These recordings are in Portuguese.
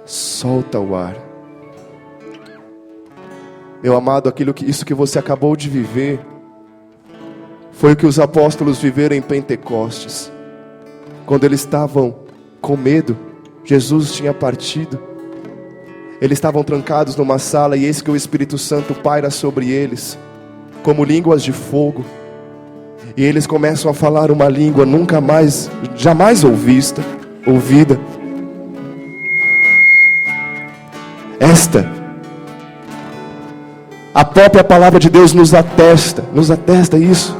solta o ar. Meu amado, isso que você acabou de viver foi o que os apóstolos viveram em Pentecostes. Quando eles estavam com medo, Jesus tinha partido. Eles estavam trancados numa sala e eis que o Espírito Santo paira sobre eles, como línguas de fogo. E eles começam a falar uma língua jamais ouvida. A própria palavra de Deus nos atesta isso.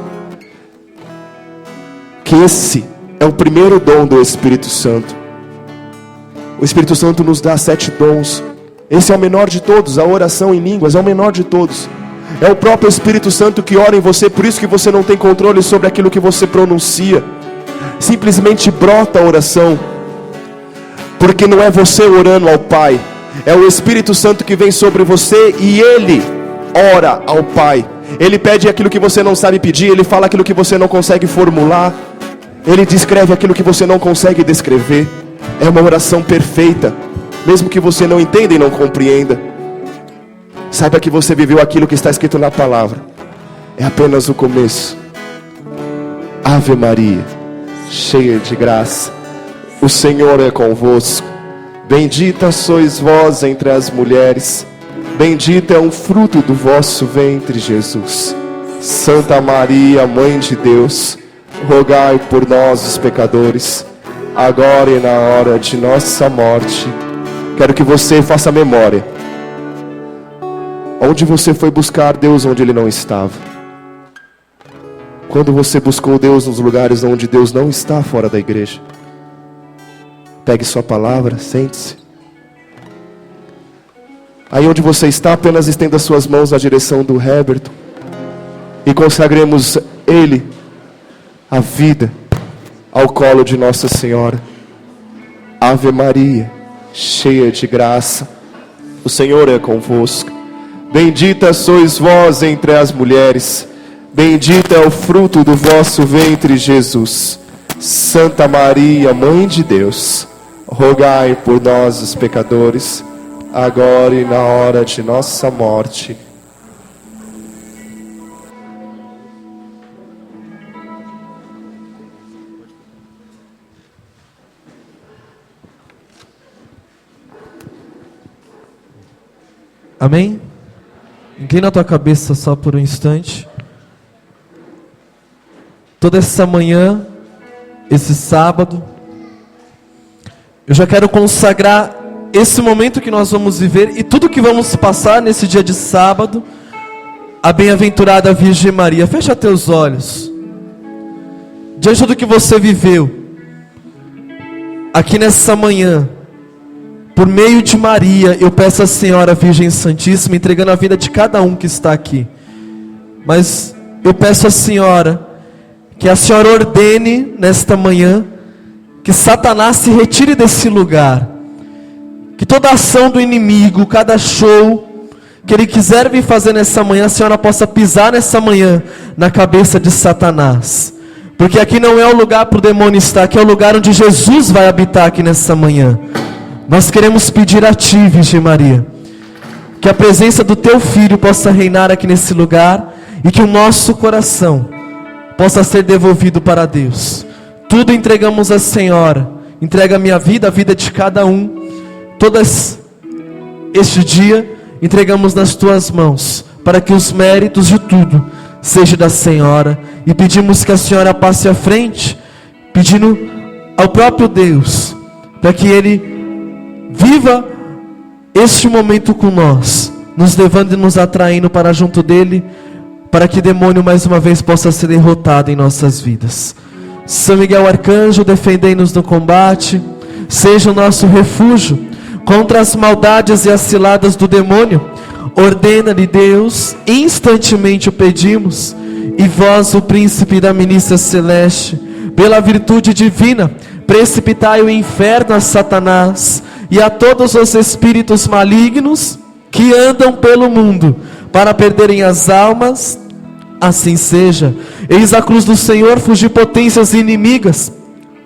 Que esse é o primeiro dom do Espírito Santo. O Espírito Santo nos dá 7 dons. Esse é o menor de todos, a oração em línguas é o menor de todos. É o próprio Espírito Santo que ora em você, por isso que você não tem controle sobre aquilo que você pronuncia. Simplesmente brota a oração, porque não é você orando ao Pai, é o Espírito Santo que vem sobre você e Ele ora ao Pai. Ele pede aquilo que você não sabe pedir, Ele fala aquilo que você não consegue formular, Ele descreve aquilo que você não consegue descrever. É uma oração perfeita, mesmo que você não entenda e não compreenda. Saiba que você viveu aquilo que está escrito na palavra. É apenas o começo. Ave Maria, cheia de graça, o Senhor é convosco. Bendita sois vós entre as mulheres, bendito é o fruto do vosso ventre, Jesus. Santa Maria, Mãe de Deus, rogai por nós os pecadores, agora e na hora de nossa morte. Quero que você faça memória. Onde você foi buscar Deus onde Ele não estava? Quando você buscou Deus nos lugares onde Deus não está, fora da igreja? Pegue sua palavra, sente-se. Aí onde você está, apenas estenda suas mãos na direção do Heberton e consagremos ele, a vida, ao colo de Nossa Senhora. Ave Maria, cheia de graça, o Senhor é convosco. Bendita sois vós entre as mulheres, bendito é o fruto do vosso ventre, Jesus. Santa Maria, Mãe de Deus, rogai por nós os pecadores, agora e na hora de nossa morte. Amém? Inclina a tua cabeça só por um instante. Toda essa manhã, esse sábado, eu já quero consagrar esse momento que nós vamos viver e tudo que vamos passar nesse dia de sábado, a bem-aventurada Virgem Maria. Fecha teus olhos. Diante do que você viveu aqui nessa manhã, por meio de Maria, eu peço à Senhora Virgem Santíssima, entregando a vida de cada um que está aqui. Mas eu peço à Senhora que a Senhora ordene nesta manhã que Satanás se retire desse lugar. Que toda ação do inimigo, cada show que ele quiser vir fazer nessa manhã, a Senhora possa pisar nessa manhã na cabeça de Satanás. Porque aqui não é o lugar para o demônio estar, aqui é o lugar onde Jesus vai habitar aqui nessa manhã. Nós queremos pedir a Ti, Virgem Maria, que a presença do Teu Filho possa reinar aqui nesse lugar e que o nosso coração possa ser devolvido para Deus. Tudo entregamos à Senhora. Entrega a minha vida, a vida de cada um. Este dia entregamos nas Tuas mãos, para que os méritos de tudo sejam da Senhora. E pedimos que a Senhora passe à frente, pedindo ao próprio Deus, para que Ele viva este momento com nós, nos levando e nos atraindo para junto dEle, para que o demônio mais uma vez possa ser derrotado em nossas vidas. São Miguel Arcanjo, defendei-nos no combate, seja o nosso refúgio contra as maldades e as ciladas do demônio. Ordena-lhe Deus, instantemente o pedimos, e vós, o príncipe da milícia celeste, pela virtude divina, precipitai o inferno a Satanás e a todos os espíritos malignos que andam pelo mundo para perderem as almas. Assim seja. Eis a cruz do Senhor, fugir potências inimigas,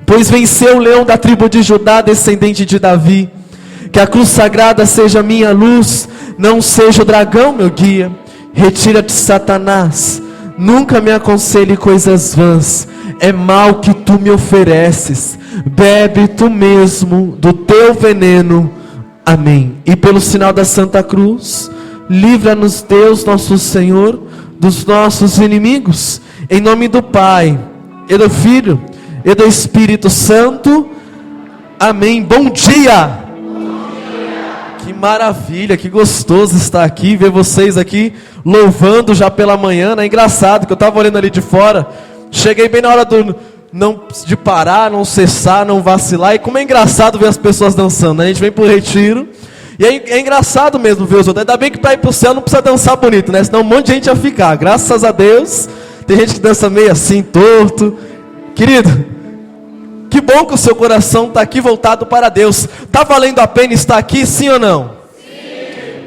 pois venceu o leão da tribo de Judá, descendente de Davi. Que a cruz sagrada seja minha luz, não seja o dragão meu guia. Retira-te, Satanás, nunca me aconselhe coisas vãs. É mal que tu me ofereces, bebe tu mesmo do teu veneno. Amém. E pelo sinal da Santa Cruz, livra-nos Deus nosso Senhor dos nossos inimigos. Em nome do Pai, e do Filho, e do Espírito Santo. Amém. Bom dia! Que maravilha, que gostoso estar aqui, ver vocês aqui louvando já pela manhã, né? Engraçado que eu estava olhando ali de fora, cheguei bem na hora de parar, não cessar, não vacilar. E como é engraçado ver as pessoas dançando, né? A gente vem pro retiro e é engraçado mesmo ver os outros. Ainda bem que para ir pro céu não precisa dançar bonito, né? Senão um monte de gente ia ficar. Graças a Deus, tem gente que dança meio assim, torto. Querido, que bom que o seu coração está aqui voltado para Deus. Está valendo a pena estar aqui, sim ou não?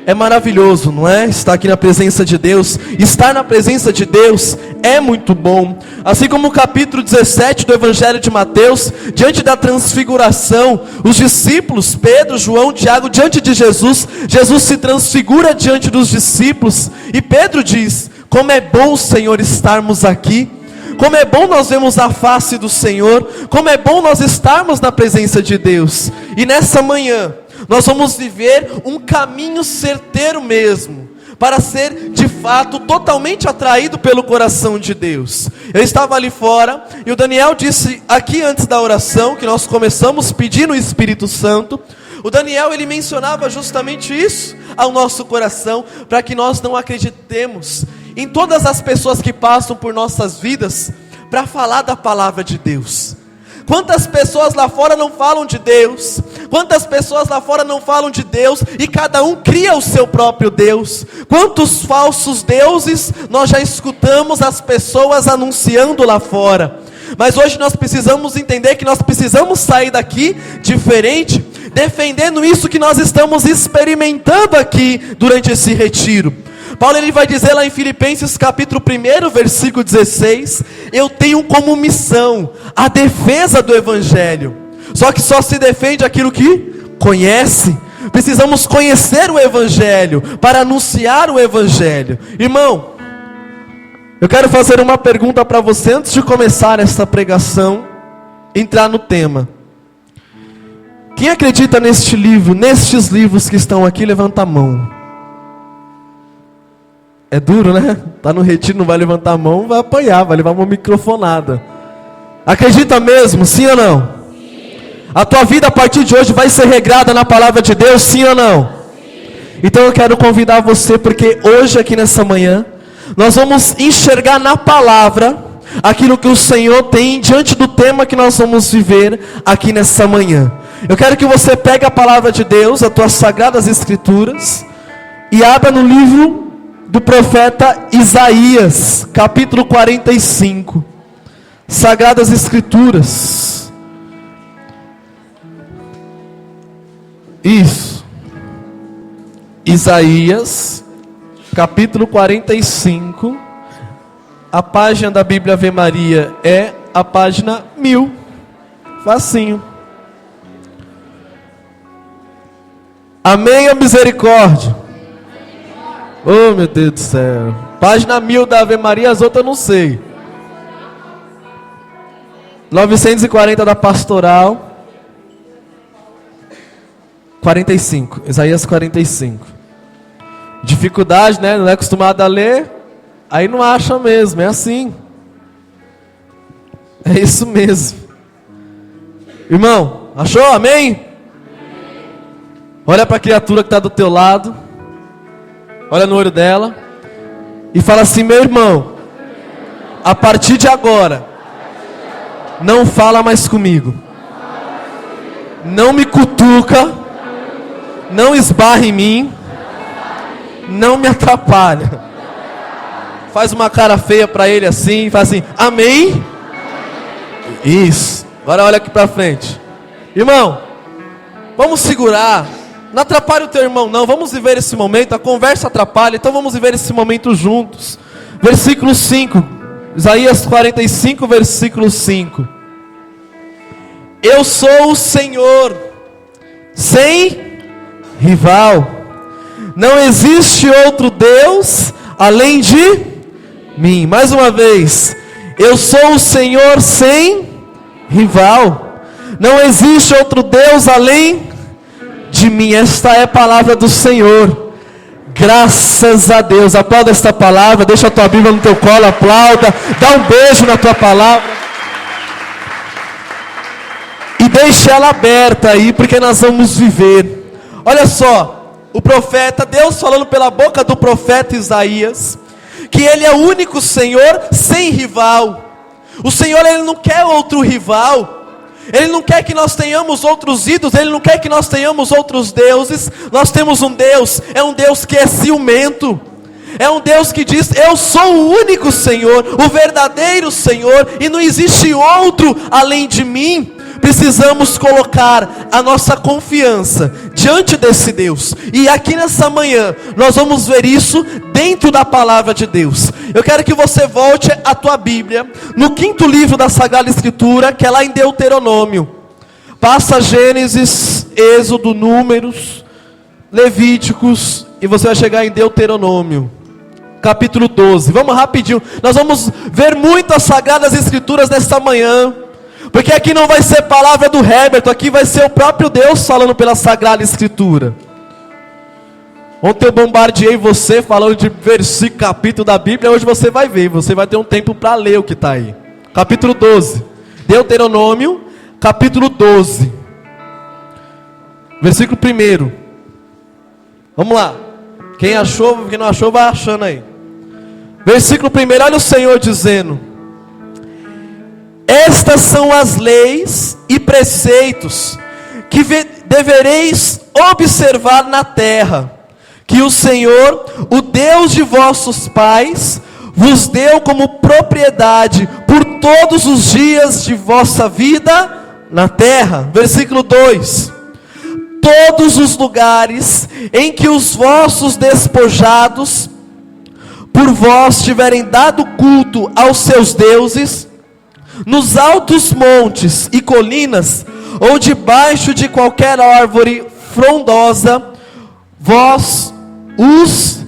É maravilhoso, não é? Estar aqui na presença de Deus. Estar na presença de Deus é muito bom. Assim como o capítulo 17 do Evangelho de Mateus, diante da transfiguração, os discípulos, Pedro, João, Tiago, diante de Jesus, Jesus se transfigura diante dos discípulos, e Pedro diz: como é bom, Senhor, estarmos aqui. Como é bom nós vermos a face do Senhor. Como é bom nós estarmos na presença de Deus. E nessa manhã nós vamos viver um caminho certeiro mesmo, para ser de fato totalmente atraído pelo coração de Deus. Eu estava ali fora e o Daniel disse aqui antes da oração, que nós começamos pedindo o Espírito Santo. O Daniel, ele mencionava justamente isso ao nosso coração, para que nós não acreditemos em todas as pessoas que passam por nossas vidas para falar da palavra de Deus. Quantas pessoas lá fora não falam de Deus? Quantas pessoas lá fora não falam de Deus? E cada um cria o seu próprio Deus. Quantos falsos deuses nós já escutamos as pessoas anunciando lá fora? Mas hoje nós precisamos entender que nós precisamos sair daqui diferente, defendendo isso que nós estamos experimentando aqui durante esse retiro. Paulo, ele vai dizer lá em Filipenses capítulo 1, versículo 16: eu tenho como missão a defesa do Evangelho. Só que só se defende aquilo que conhece. Precisamos conhecer o Evangelho para anunciar o Evangelho. Irmão, eu quero fazer uma pergunta para você antes de começar esta pregação, entrar no tema. Quem acredita neste livro, nestes livros que estão aqui, levanta a mão. É duro, né? Tá no retiro, não vai levantar a mão, vai apanhar, vai levar uma microfonada. Acredita mesmo, sim ou não? Sim. A tua vida a partir de hoje vai ser regrada na palavra de Deus, sim ou não? Sim. Então eu quero convidar você, porque hoje aqui nessa manhã, nós vamos enxergar na palavra aquilo que o Senhor tem diante do tema que nós vamos viver aqui nessa manhã. Eu quero que você pegue a palavra de Deus, as tuas sagradas escrituras, e abra no livro do profeta Isaías, capítulo 45. Sagradas Escrituras. Isso. Isaías, capítulo 45. A página da Bíblia Ave Maria é a página 1000. Facinho. Amém, a misericórdia. Oh, meu Deus do céu. Página 1000 da Ave Maria, as outras eu não sei. 940 da Pastoral. 45. Isaías 45. Dificuldade, né? Não é acostumado a ler. Aí não acha mesmo, é assim. É isso mesmo. Irmão, achou? Amém? Olha para a criatura que está do teu lado. Olha no olho dela e fala assim: meu irmão, a partir de agora, não fala mais comigo. Não me cutuca, não esbarra em mim, não me atrapalha. Faz uma cara feia para ele assim, faz assim: amém? Isso. Agora olha aqui para frente. Irmão, vamos segurar. Não atrapalhe o teu irmão não, vamos viver esse momento. A conversa atrapalha, então vamos viver esse momento juntos. Versículo 5, Isaías 45, versículo 5. Eu sou o Senhor, sem rival. Não existe outro Deus além de mim. Mais uma vez, eu sou o Senhor sem rival. Não existe outro Deus além de mim. Esta é a palavra do Senhor. Graças a Deus. Aplauda esta palavra. Deixa a tua Bíblia no teu colo. Aplauda. Dá um beijo na tua palavra. E deixa ela aberta aí, porque nós vamos viver. Olha só. O profeta, Deus falando pela boca do profeta Isaías, que Ele é o único Senhor sem rival. O Senhor, Ele não quer outro rival. Ele não quer que nós tenhamos outros ídolos. Ele não quer que nós tenhamos outros deuses. Nós temos um Deus, é um Deus que é ciumento. É um Deus que diz, eu sou o único Senhor, o verdadeiro Senhor, e não existe outro além de mim. Precisamos colocar a nossa confiança diante desse Deus. E aqui nessa manhã, nós vamos ver isso dentro da palavra de Deus. Eu quero que você volte a tua Bíblia, no 5º livro da Sagrada Escritura, que é lá em Deuteronômio. Passa Gênesis, Êxodo, Números, Levíticos, e você vai chegar em Deuteronômio, capítulo 12. Vamos rapidinho, nós vamos ver muito as Sagradas Escrituras nesta manhã. Porque aqui não vai ser palavra do Herbert, aqui vai ser o próprio Deus falando pela Sagrada Escritura. Ontem eu bombardeei você falando de versículo, capítulo da Bíblia, hoje você vai ver, você vai ter um tempo para ler o que está aí. Capítulo 12, Deuteronômio, capítulo 12, versículo 1. Vamos lá, quem achou, quem não achou, vai achando aí. Versículo 1, olha o Senhor dizendo: estas são as leis e preceitos que devereis observar na terra, que o Senhor, o Deus de vossos pais, vos deu como propriedade por todos os dias de vossa vida na terra. Versículo 2: todos os lugares em que os vossos despojados por vós tiverem dado culto aos seus deuses, nos altos montes e colinas, ou debaixo de qualquer árvore frondosa, vós os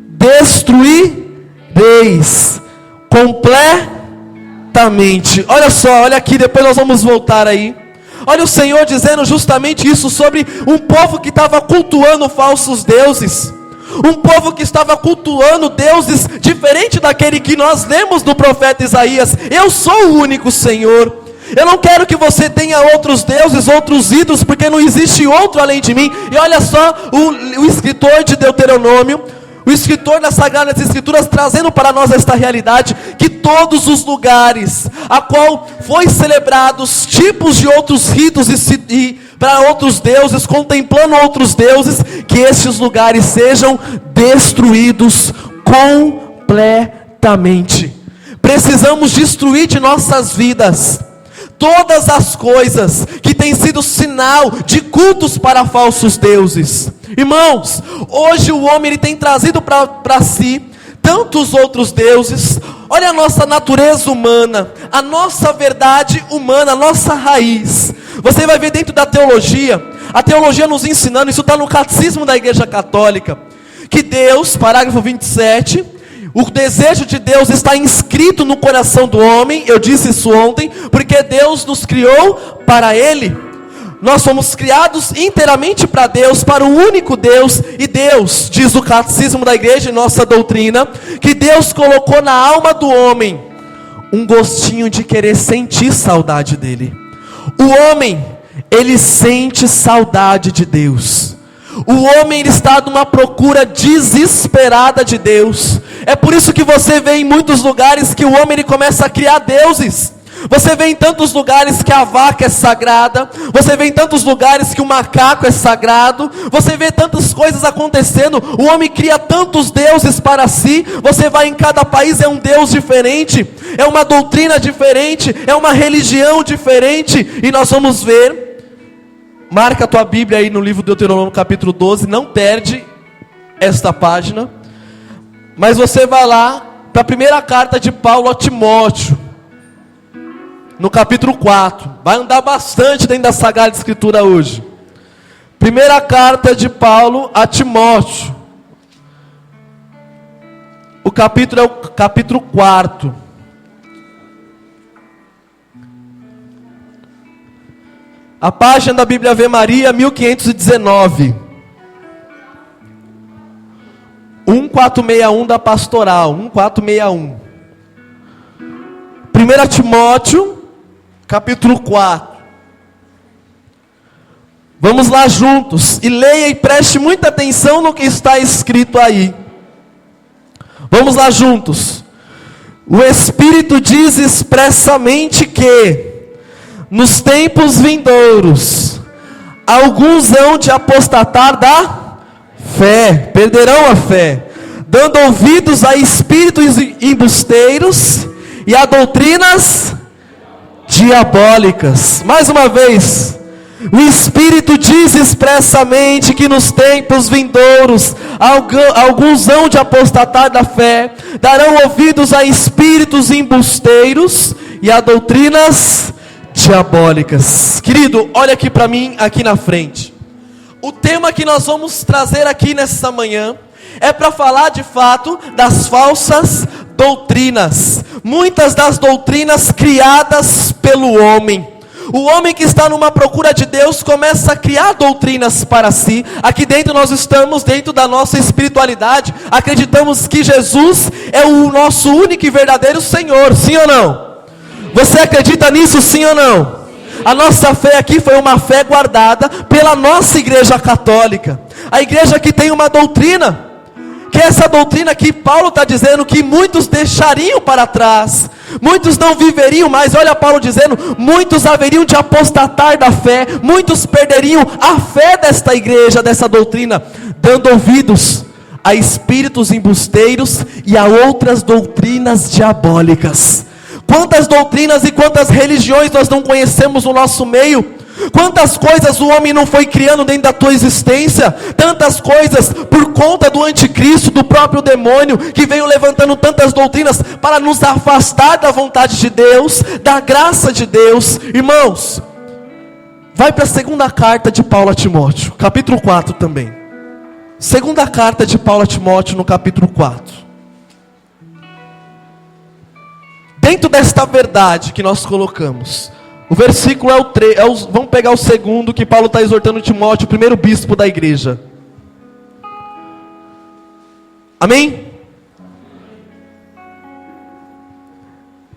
destruireis completamente. Olha só, olha aqui, depois nós vamos voltar aí. Olha o Senhor dizendo justamente isso sobre um povo que estava cultuando falsos deuses. Um povo que estava cultuando deuses diferente daquele que nós lemos no profeta Isaías. Eu sou o único Senhor. Eu não quero que você tenha outros deuses, outros ídolos, porque não existe outro além de mim. E olha só o escritor de Deuteronômio, o escritor das Sagradas Escrituras, trazendo para nós esta realidade, que todos os lugares a qual foi celebrados tipos de outros ritos e para outros deuses, contemplando outros deuses, que estes lugares sejam destruídos completamente. Precisamos destruir de nossas vidas todas as coisas que têm sido sinal de cultos para falsos deuses. Irmãos, hoje o homem ele tem trazido para si tantos outros deuses. Olha a nossa natureza humana, a nossa verdade humana, a nossa raiz. Você vai ver dentro da teologia, a teologia nos ensinando, isso está no Catecismo da Igreja Católica, que Deus, parágrafo 27, o desejo de Deus está inscrito no coração do homem. Eu disse isso ontem, porque Deus nos criou para Ele. Nós somos criados inteiramente para Deus, para o único Deus. E Deus, diz o Catecismo da Igreja, nossa doutrina, que Deus colocou na alma do homem um gostinho de querer sentir saudade dele. O homem, ele sente saudade de Deus. O homem ele está numa procura desesperada de Deus. É por isso que você vê em muitos lugares que o homem ele começa a criar deuses. Você vê em tantos lugares que a vaca é sagrada. Você vê em tantos lugares que o macaco é sagrado. Você vê tantas coisas acontecendo. O homem cria tantos deuses para si. Você vai em cada país, é um Deus diferente, é uma doutrina diferente, é uma religião diferente. E nós vamos ver, marca a tua Bíblia aí no livro de Deuteronômio capítulo 12. Não perde esta página. Mas você vai lá para a primeira carta de Paulo a Timóteo, no capítulo 4, vai andar bastante dentro da Sagrada Escritura hoje. Primeira carta de Paulo a Timóteo. O capítulo é o capítulo 4. A página da Bíblia Ave Maria, 1519. 1461 da Pastoral, 1461. 1 Timóteo, capítulo 4. Vamos lá juntos, e leia e preste muita atenção no que está escrito aí. Vamos lá juntos. O Espírito diz expressamente que, nos tempos vindouros, alguns hão de apostatar da fé, perderão a fé, dando ouvidos a espíritos embusteiros e a doutrinas diabólicas. Mais uma vez, o Espírito diz expressamente que nos tempos vindouros, alguns hão de apostatar da fé, darão ouvidos a espíritos embusteiros e a doutrinas diabólicas. Querido, olha aqui para mim, aqui na frente. O tema que nós vamos trazer aqui nessa manhã é para falar de fato das falsas doutrinas. Muitas das doutrinas criadas pelo homem. O homem que está numa procura de Deus começa a criar doutrinas para si. Aqui dentro nós estamos dentro da nossa espiritualidade. Acreditamos que Jesus é o nosso único e verdadeiro Senhor, sim ou não? Você acredita nisso, sim ou não? A nossa fé aqui foi uma fé guardada pela nossa igreja católica. A igreja que tem uma doutrina, que é essa doutrina que Paulo está dizendo que muitos deixariam para trás. Muitos não viveriam mais, olha Paulo dizendo, muitos haveriam de apostatar da fé. Muitos perderiam a fé desta igreja, dessa doutrina, dando ouvidos a espíritos embusteiros e a outras doutrinas diabólicas. Quantas doutrinas e quantas religiões nós não conhecemos no nosso meio? Quantas coisas o homem não foi criando dentro da tua existência? Tantas coisas por conta do anticristo, do próprio demônio, que veio levantando tantas doutrinas para nos afastar da vontade de Deus, da graça de Deus. Irmãos, vai para a segunda carta de Paulo a Timóteo, capítulo 4 também. Segunda carta de Paulo a Timóteo, no capítulo 4. Dentro desta verdade que nós colocamos, o versículo é o 3, vamos pegar o segundo que Paulo está exortando Timóteo, o primeiro bispo da igreja. Amém?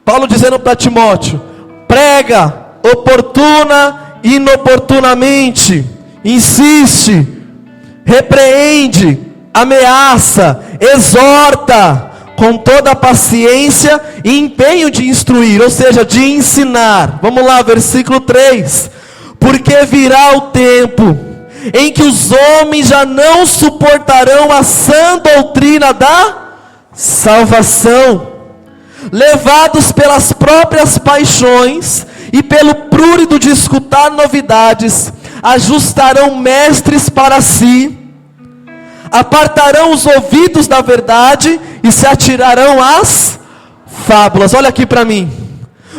Paulo dizendo para Timóteo: prega oportuna e inoportunamente, insiste, repreende, ameaça, exorta, com toda a paciência e empenho de instruir, ou seja, de ensinar. Vamos lá, versículo 3. Porque virá o tempo em que os homens já não suportarão a sã doutrina da salvação, levados pelas próprias paixões e pelo prurido de escutar novidades, ajustarão mestres para si, apartarão os ouvidos da verdade e se atirarão às fábulas. Olha aqui para mim.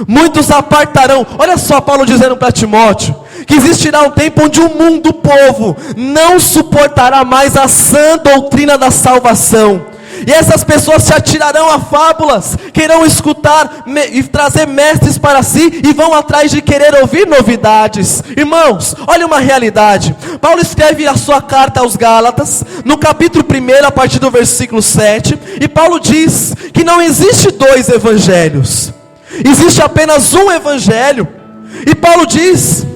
Muitos apartarão. Olha só Paulo dizendo para Timóteo que existirá um tempo onde o mundo, o povo, não suportará mais a sã doutrina da salvação. E essas pessoas se atirarão a fábulas, querão escutar e trazer mestres para si, e vão atrás de querer ouvir novidades. Irmãos, olha uma realidade. Paulo escreve a sua carta aos Gálatas, no capítulo 1, a partir do versículo 7, e Paulo diz que não existe dois evangelhos, existe apenas um evangelho. E Paulo diz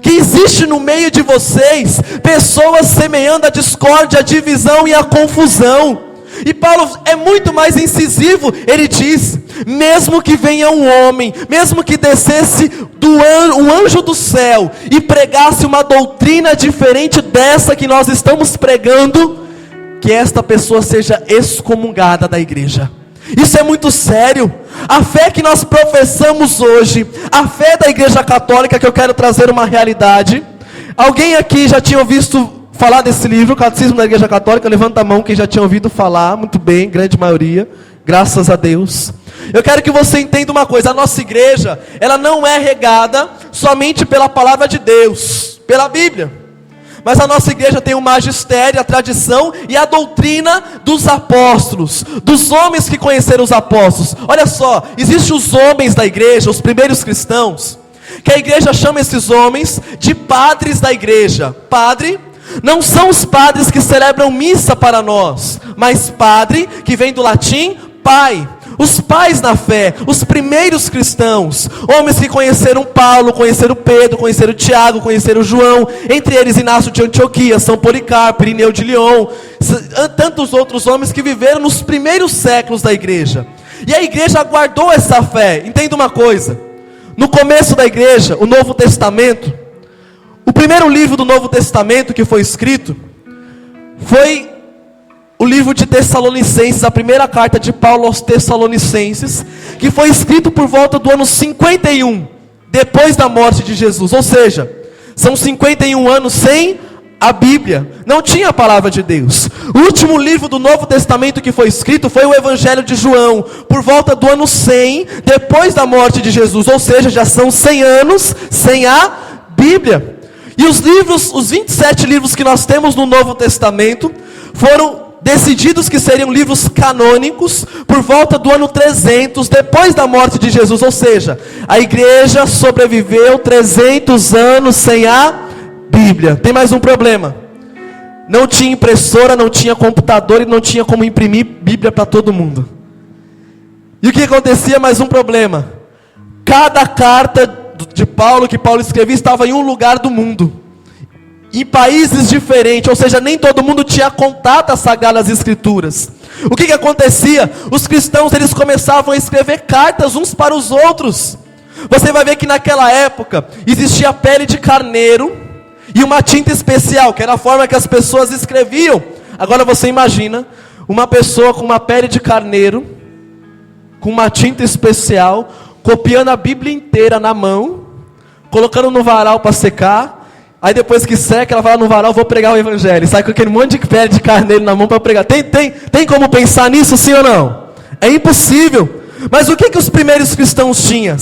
que existe no meio de vocês pessoas semeando a discórdia, a divisão e a confusão. E Paulo é muito mais incisivo. Ele diz: mesmo que venha um homem, mesmo que descesse um anjo do céu e pregasse uma doutrina diferente dessa que nós estamos pregando, que esta pessoa seja excomungada da igreja. Isso é muito sério. A fé que nós professamos hoje, a fé da igreja católica, que eu quero trazer uma realidade. Alguém aqui já tinha visto falar desse livro, o Catecismo da Igreja Católica? Levanta a mão quem já tinha ouvido falar. Muito bem, grande maioria, graças a Deus. Eu quero que você entenda uma coisa: a nossa igreja, ela não é regada somente pela palavra de Deus, pela Bíblia, mas a nossa igreja tem o magistério, a tradição e a doutrina dos apóstolos, dos homens que conheceram os apóstolos. Olha só, existem os homens da igreja, os primeiros cristãos, que a igreja chama esses homens de padres da igreja. Padre não são os padres que celebram missa para nós, mas padre, que vem do latim, pai. Os pais na fé, os primeiros cristãos, homens que conheceram Paulo, conheceram Pedro, conheceram Tiago, conheceram João, entre eles Inácio de Antioquia, São Policarpo, Irineu de Lyon, tantos outros homens que viveram nos primeiros séculos da igreja. E a igreja guardou essa fé. Entenda uma coisa, no começo da igreja, o Novo Testamento, o primeiro livro do Novo Testamento que foi escrito, foi o livro de Tessalonicenses, a primeira carta de Paulo aos Tessalonicenses, que foi escrito por volta do ano 51, depois da morte de Jesus. Ou seja, são 51 anos sem a Bíblia, não tinha a palavra de Deus. O último livro do Novo Testamento que foi escrito foi o Evangelho de João, por volta do ano 100, depois da morte de Jesus. Ou seja, já são 100 anos sem a Bíblia. E os livros, os 27 livros que nós temos no Novo Testamento, foram decididos que seriam livros canônicos por volta do ano 300, depois da morte de Jesus. Ou seja, a igreja sobreviveu 300 anos sem a Bíblia. Tem mais um problema: não tinha impressora, não tinha computador e não tinha como imprimir Bíblia para todo mundo. E o que acontecia? Mais um problema: cada carta de Paulo, que Paulo escrevia, estava em um lugar do mundo, em países diferentes, ou seja, nem todo mundo tinha contato às Sagradas Escrituras. O que acontecia? Os cristãos, eles começavam a escrever cartas uns para os outros. Você vai ver que naquela época existia pele de carneiro e uma tinta especial, que era a forma que as pessoas escreviam. Agora você imagina uma pessoa com uma pele de carneiro, com uma tinta especial, copiando a Bíblia inteira na mão, colocando no varal para secar. Aí depois que seca, ela vai lá no varal: vou pregar o evangelho. Sai com aquele monte de pele de carneiro na mão para pregar. Tem como pensar nisso, sim ou não? É impossível. Mas o que os primeiros cristãos tinham?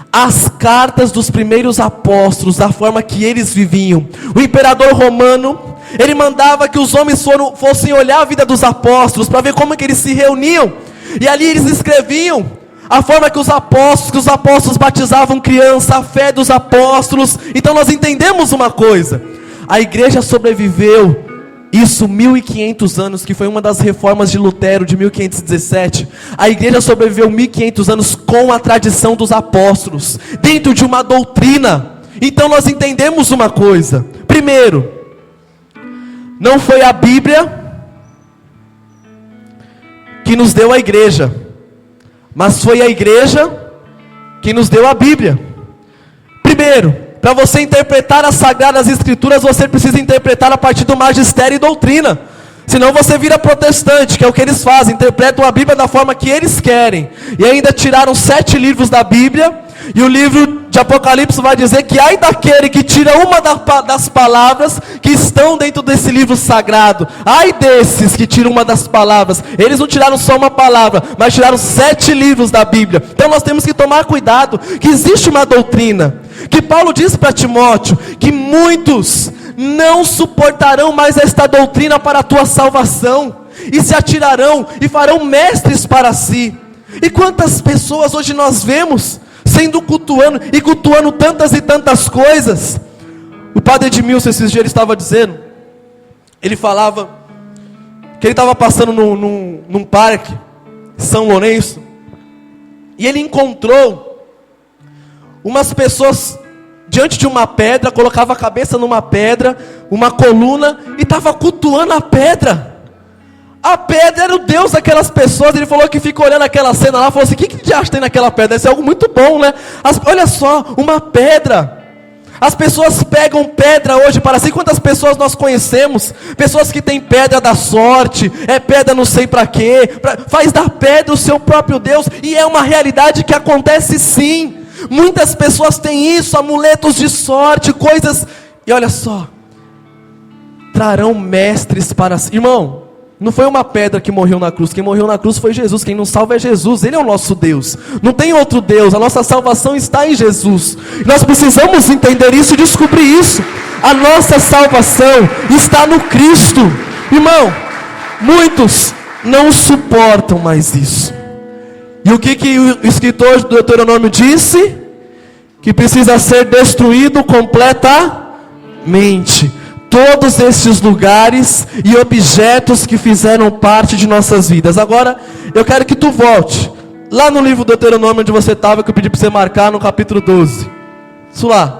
As cartas dos primeiros apóstolos, da forma que eles viviam. O imperador romano, ele mandava que os homens fossem olhar a vida dos apóstolos, para ver como que eles se reuniam. E ali eles escreviam a forma que os apóstolos batizavam criança, a fé dos apóstolos. Então nós entendemos uma coisa: a igreja sobreviveu isso 1500 anos, que foi uma das reformas de Lutero de 1517. A igreja sobreviveu 1500 anos com a tradição dos apóstolos, dentro de uma doutrina. Então nós entendemos uma coisa: primeiro, não foi a Bíblia que nos deu a igreja, mas foi a igreja que nos deu a Bíblia. Primeiro, para você interpretar as Sagradas Escrituras, você precisa interpretar a partir do magistério e doutrina. Senão você vira protestante, que é o que eles fazem: interpretam a Bíblia da forma que eles querem. E ainda tiraram 7 livros da Bíblia. E o livro de Apocalipse vai dizer que ai daquele que tira uma das palavras que estão dentro desse livro sagrado. Ai desses que tiram uma das palavras. Eles não tiraram só uma palavra, mas tiraram 7 livros da Bíblia. Então nós temos que tomar cuidado, que existe uma doutrina, que Paulo diz para Timóteo, que muitos não suportarão mais esta doutrina para a tua salvação, e se atirarão e farão mestres para si. E quantas pessoas hoje nós vemos sendo cultuando tantas e tantas coisas. O padre Edmilson, esses dias, ele estava dizendo, ele falava que ele estava passando num parque, São Lourenço, e ele encontrou umas pessoas diante de uma pedra, colocava a cabeça numa pedra, uma coluna, e estava cultuando a pedra. A pedra era o Deus daquelas pessoas. Ele falou que fica olhando aquela cena lá, falou assim: o que de acho tem naquela pedra? Deve ser algo muito bom, né? Olha só, uma pedra. As pessoas pegam pedra hoje para si. Quantas pessoas nós conhecemos? Pessoas que têm pedra da sorte, pedra não sei para quê, faz da pedra o seu próprio Deus. E é uma realidade que acontece sim. Muitas pessoas têm isso, amuletos de sorte, coisas. E olha só, trarão mestres para si. Irmão, não foi uma pedra que morreu na cruz. Quem morreu na cruz foi Jesus. Quem nos salva é Jesus. Ele é o nosso Deus. Não tem outro Deus. A nossa salvação está em Jesus. Nós precisamos entender isso e descobrir isso. A nossa salvação está no Cristo. Irmão, muitos não suportam mais isso. E o que o escritor do Deuteronômio disse? Que precisa ser destruído completamente todos estes lugares e objetos que fizeram parte de nossas vidas. Agora, eu quero que tu volte lá no livro do Deuteronômio onde você estava, que eu pedi para você marcar no capítulo 12. Isso lá.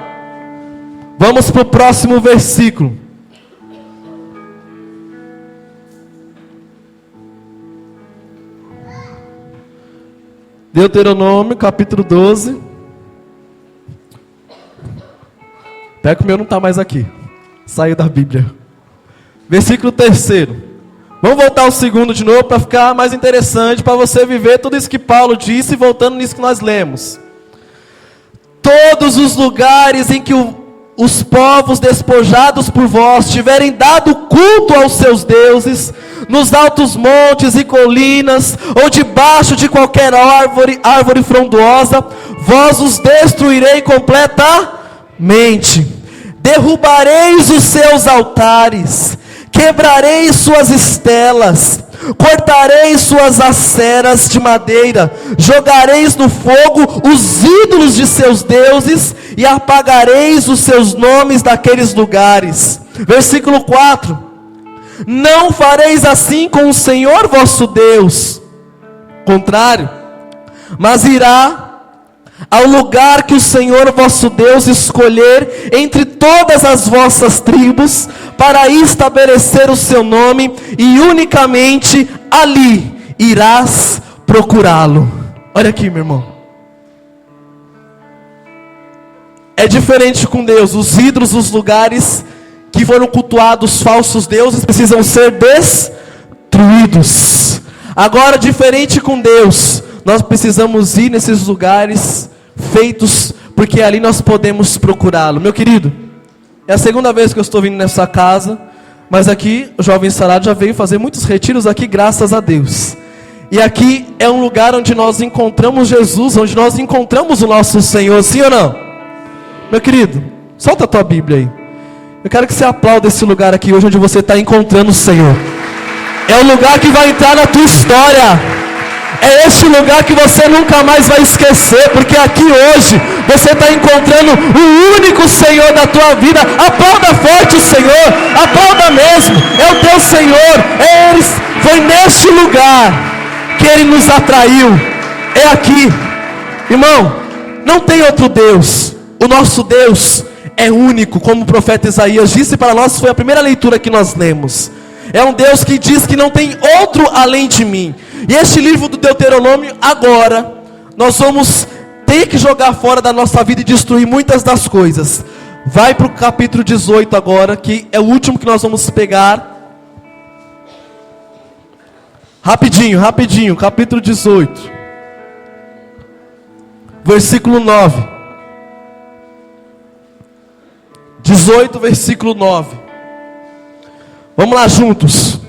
Vamos para o próximo versículo. Deuteronômio, capítulo 12. Até que o meu não está mais aqui. Saiu da Bíblia. Versículo 3. Vamos voltar ao segundo de novo para ficar mais interessante, para você viver tudo isso que Paulo disse, voltando nisso que nós lemos. Todos os lugares em que os povos despojados por vós tiverem dado culto aos seus deuses, nos altos montes e colinas, ou debaixo de qualquer árvore frondosa, vós os destruirei completamente. Derrubareis os seus altares, quebrareis suas estelas, cortareis suas aceras de madeira, jogareis no fogo os ídolos de seus deuses, e apagareis os seus nomes daqueles lugares. Versículo 4. Não fareis assim com o Senhor vosso Deus, contrário, mas irá ao lugar que o Senhor vosso Deus escolher entre todas as vossas tribos, para aí estabelecer o seu nome, e unicamente ali irás procurá-lo. Olha aqui, meu irmão. É diferente com Deus. Os ídolos, os lugares que foram cultuados, falsos deuses, precisam ser destruídos. Agora, diferente com Deus, nós precisamos ir nesses lugares feitos, porque ali nós podemos procurá-lo. Meu querido, é a segunda vez que eu estou vindo nessa casa, mas aqui o Jovem Sarado já veio fazer muitos retiros aqui, graças a Deus. E aqui é um lugar onde nós encontramos Jesus, onde nós encontramos o nosso Senhor, sim ou não? Meu querido, solta a tua Bíblia aí. Eu quero que você aplaude esse lugar aqui hoje, onde você está encontrando o Senhor. É o lugar que vai entrar na tua história. É este lugar que você nunca mais vai esquecer, porque aqui hoje você está encontrando o único Senhor da tua vida. Aplauda forte o Senhor, aplauda mesmo. É o teu Senhor. Foi neste lugar que Ele nos atraiu. É aqui, irmão. Não tem outro Deus. O nosso Deus é único, como o profeta Isaías disse para nós. Foi a primeira leitura que nós lemos. É um Deus que diz que não tem outro além de mim. E este livro do Deuteronômio, agora, nós vamos ter que jogar fora da nossa vida e destruir muitas das coisas. Vai para o capítulo 18 agora, que é o último que nós vamos pegar. Rapidinho, capítulo 18. Versículo 9. 18, versículo 9. Vamos lá juntos.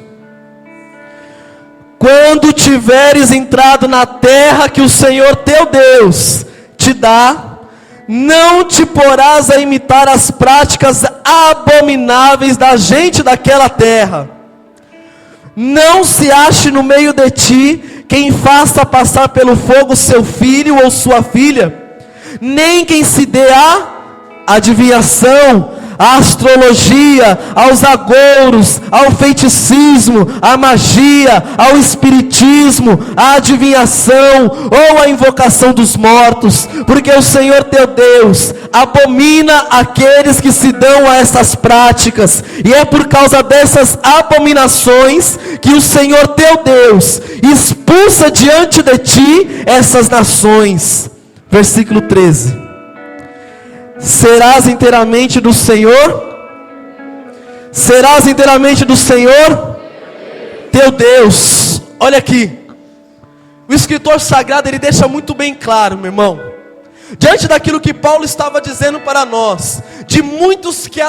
Quando tiveres entrado na terra que o Senhor teu Deus te dá, não te porás a imitar as práticas abomináveis da gente daquela terra. Não se ache no meio de ti quem faça passar pelo fogo seu filho ou sua filha, nem quem se dê a adivinhação, a astrologia, aos agouros, ao feiticismo, à magia, ao espiritismo, à adivinhação ou à invocação dos mortos, porque o Senhor teu Deus abomina aqueles que se dão a essas práticas, e é por causa dessas abominações que o Senhor teu Deus expulsa diante de ti essas nações. Versículo 13. Serás inteiramente do Senhor? Serás inteiramente do Senhor teu Deus. Olha aqui, o escritor sagrado, ele deixa muito bem claro, meu irmão, diante daquilo que Paulo estava dizendo para nós, de muitos que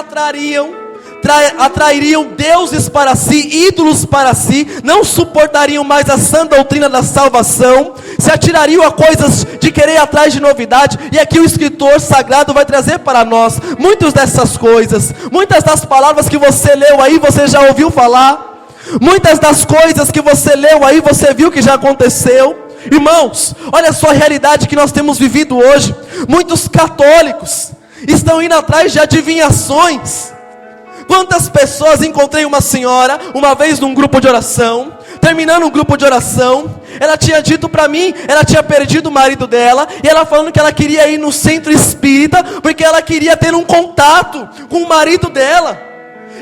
atrairiam deuses para si, ídolos para si, não suportariam mais a sã doutrina da salvação, se atirariam a coisas de querer ir atrás de novidade. E aqui o escritor sagrado vai trazer para nós muitas dessas coisas, muitas das palavras que você leu aí, você já ouviu falar, muitas das coisas que você leu aí, você viu que já aconteceu. Irmãos, olha só a realidade que nós temos vivido hoje. Muitos católicos estão indo atrás de adivinhações. Quantas pessoas, encontrei uma senhora, uma vez num grupo de oração, terminando um grupo de oração, ela tinha dito para mim, ela tinha perdido o marido dela, e ela falando que ela queria ir no centro espírita, porque ela queria ter um contato com o marido dela.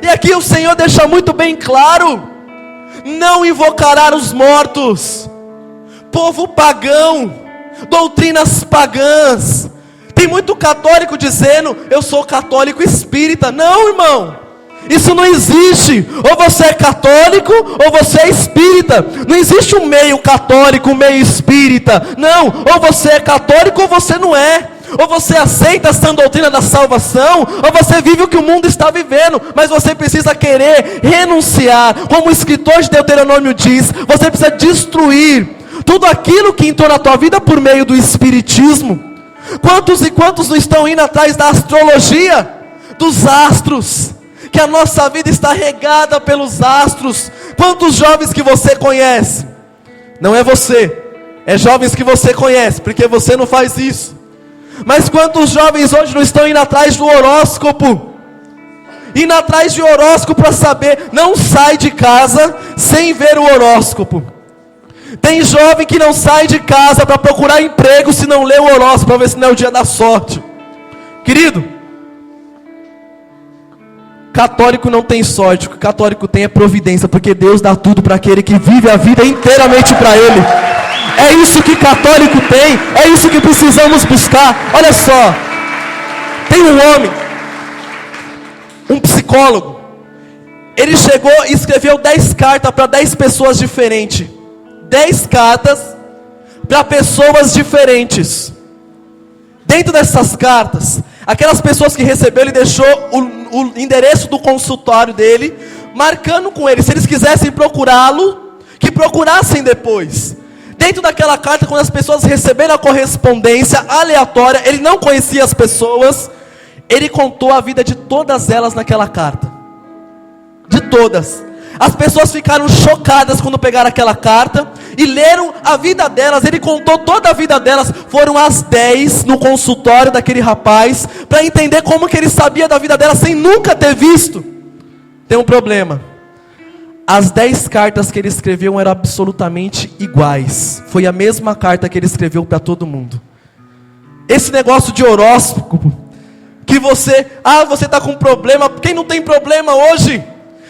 E aqui o Senhor deixa muito bem claro: não invocará os mortos. Povo pagão, doutrinas pagãs. Tem muito católico dizendo: eu sou católico espírita. Não, irmão, isso não existe. Ou você é católico ou você é espírita. Não existe um meio católico, um meio espírita. Não, ou você é católico ou você não é. Ou você aceita a sã doutrina da salvação, ou você vive o que o mundo está vivendo. Mas você precisa querer renunciar. Como o escritor de Deuteronômio diz, você precisa destruir tudo aquilo que entrou na tua vida por meio do espiritismo. Quantos e quantos não estão indo atrás da astrologia, dos astros, que a nossa vida está regada pelos astros. Quantos jovens que você conhece, não é você, é jovens que você conhece, porque você não faz isso. Mas quantos jovens hoje não estão indo atrás do horóscopo, indo atrás de horóscopo para saber? Não sai de casa sem ver o horóscopo. Tem jovem que não sai de casa para procurar emprego se não lê o horóscopo, para ver se não é o dia da sorte. Querido, católico não tem sorte, o que católico tem é providência, porque Deus dá tudo para aquele que vive a vida inteiramente para Ele. É isso que católico tem, é isso que precisamos buscar. Olha só, tem um homem, um psicólogo, ele chegou e escreveu 10 cartas para 10 pessoas diferentes. 10 cartas para pessoas diferentes. Dentro dessas cartas, aquelas pessoas que recebeu, ele deixou o endereço do consultório dele, marcando com ele, se eles quisessem procurá-lo, que procurassem depois. Dentro daquela carta, quando as pessoas receberam a correspondência aleatória, ele não conhecia as pessoas, ele contou a vida de todas elas naquela carta. De todas. As pessoas ficaram chocadas quando pegaram aquela carta e leram a vida delas. Ele contou toda a vida delas. Foram as 10 no consultório daquele rapaz, para entender como que ele sabia da vida delas sem nunca ter visto. Tem um problema: as 10 cartas que ele escreveu eram absolutamente iguais. Foi a mesma carta que ele escreveu para todo mundo. Esse negócio de horóscopo, que você está com problema. Quem não tem problema hoje?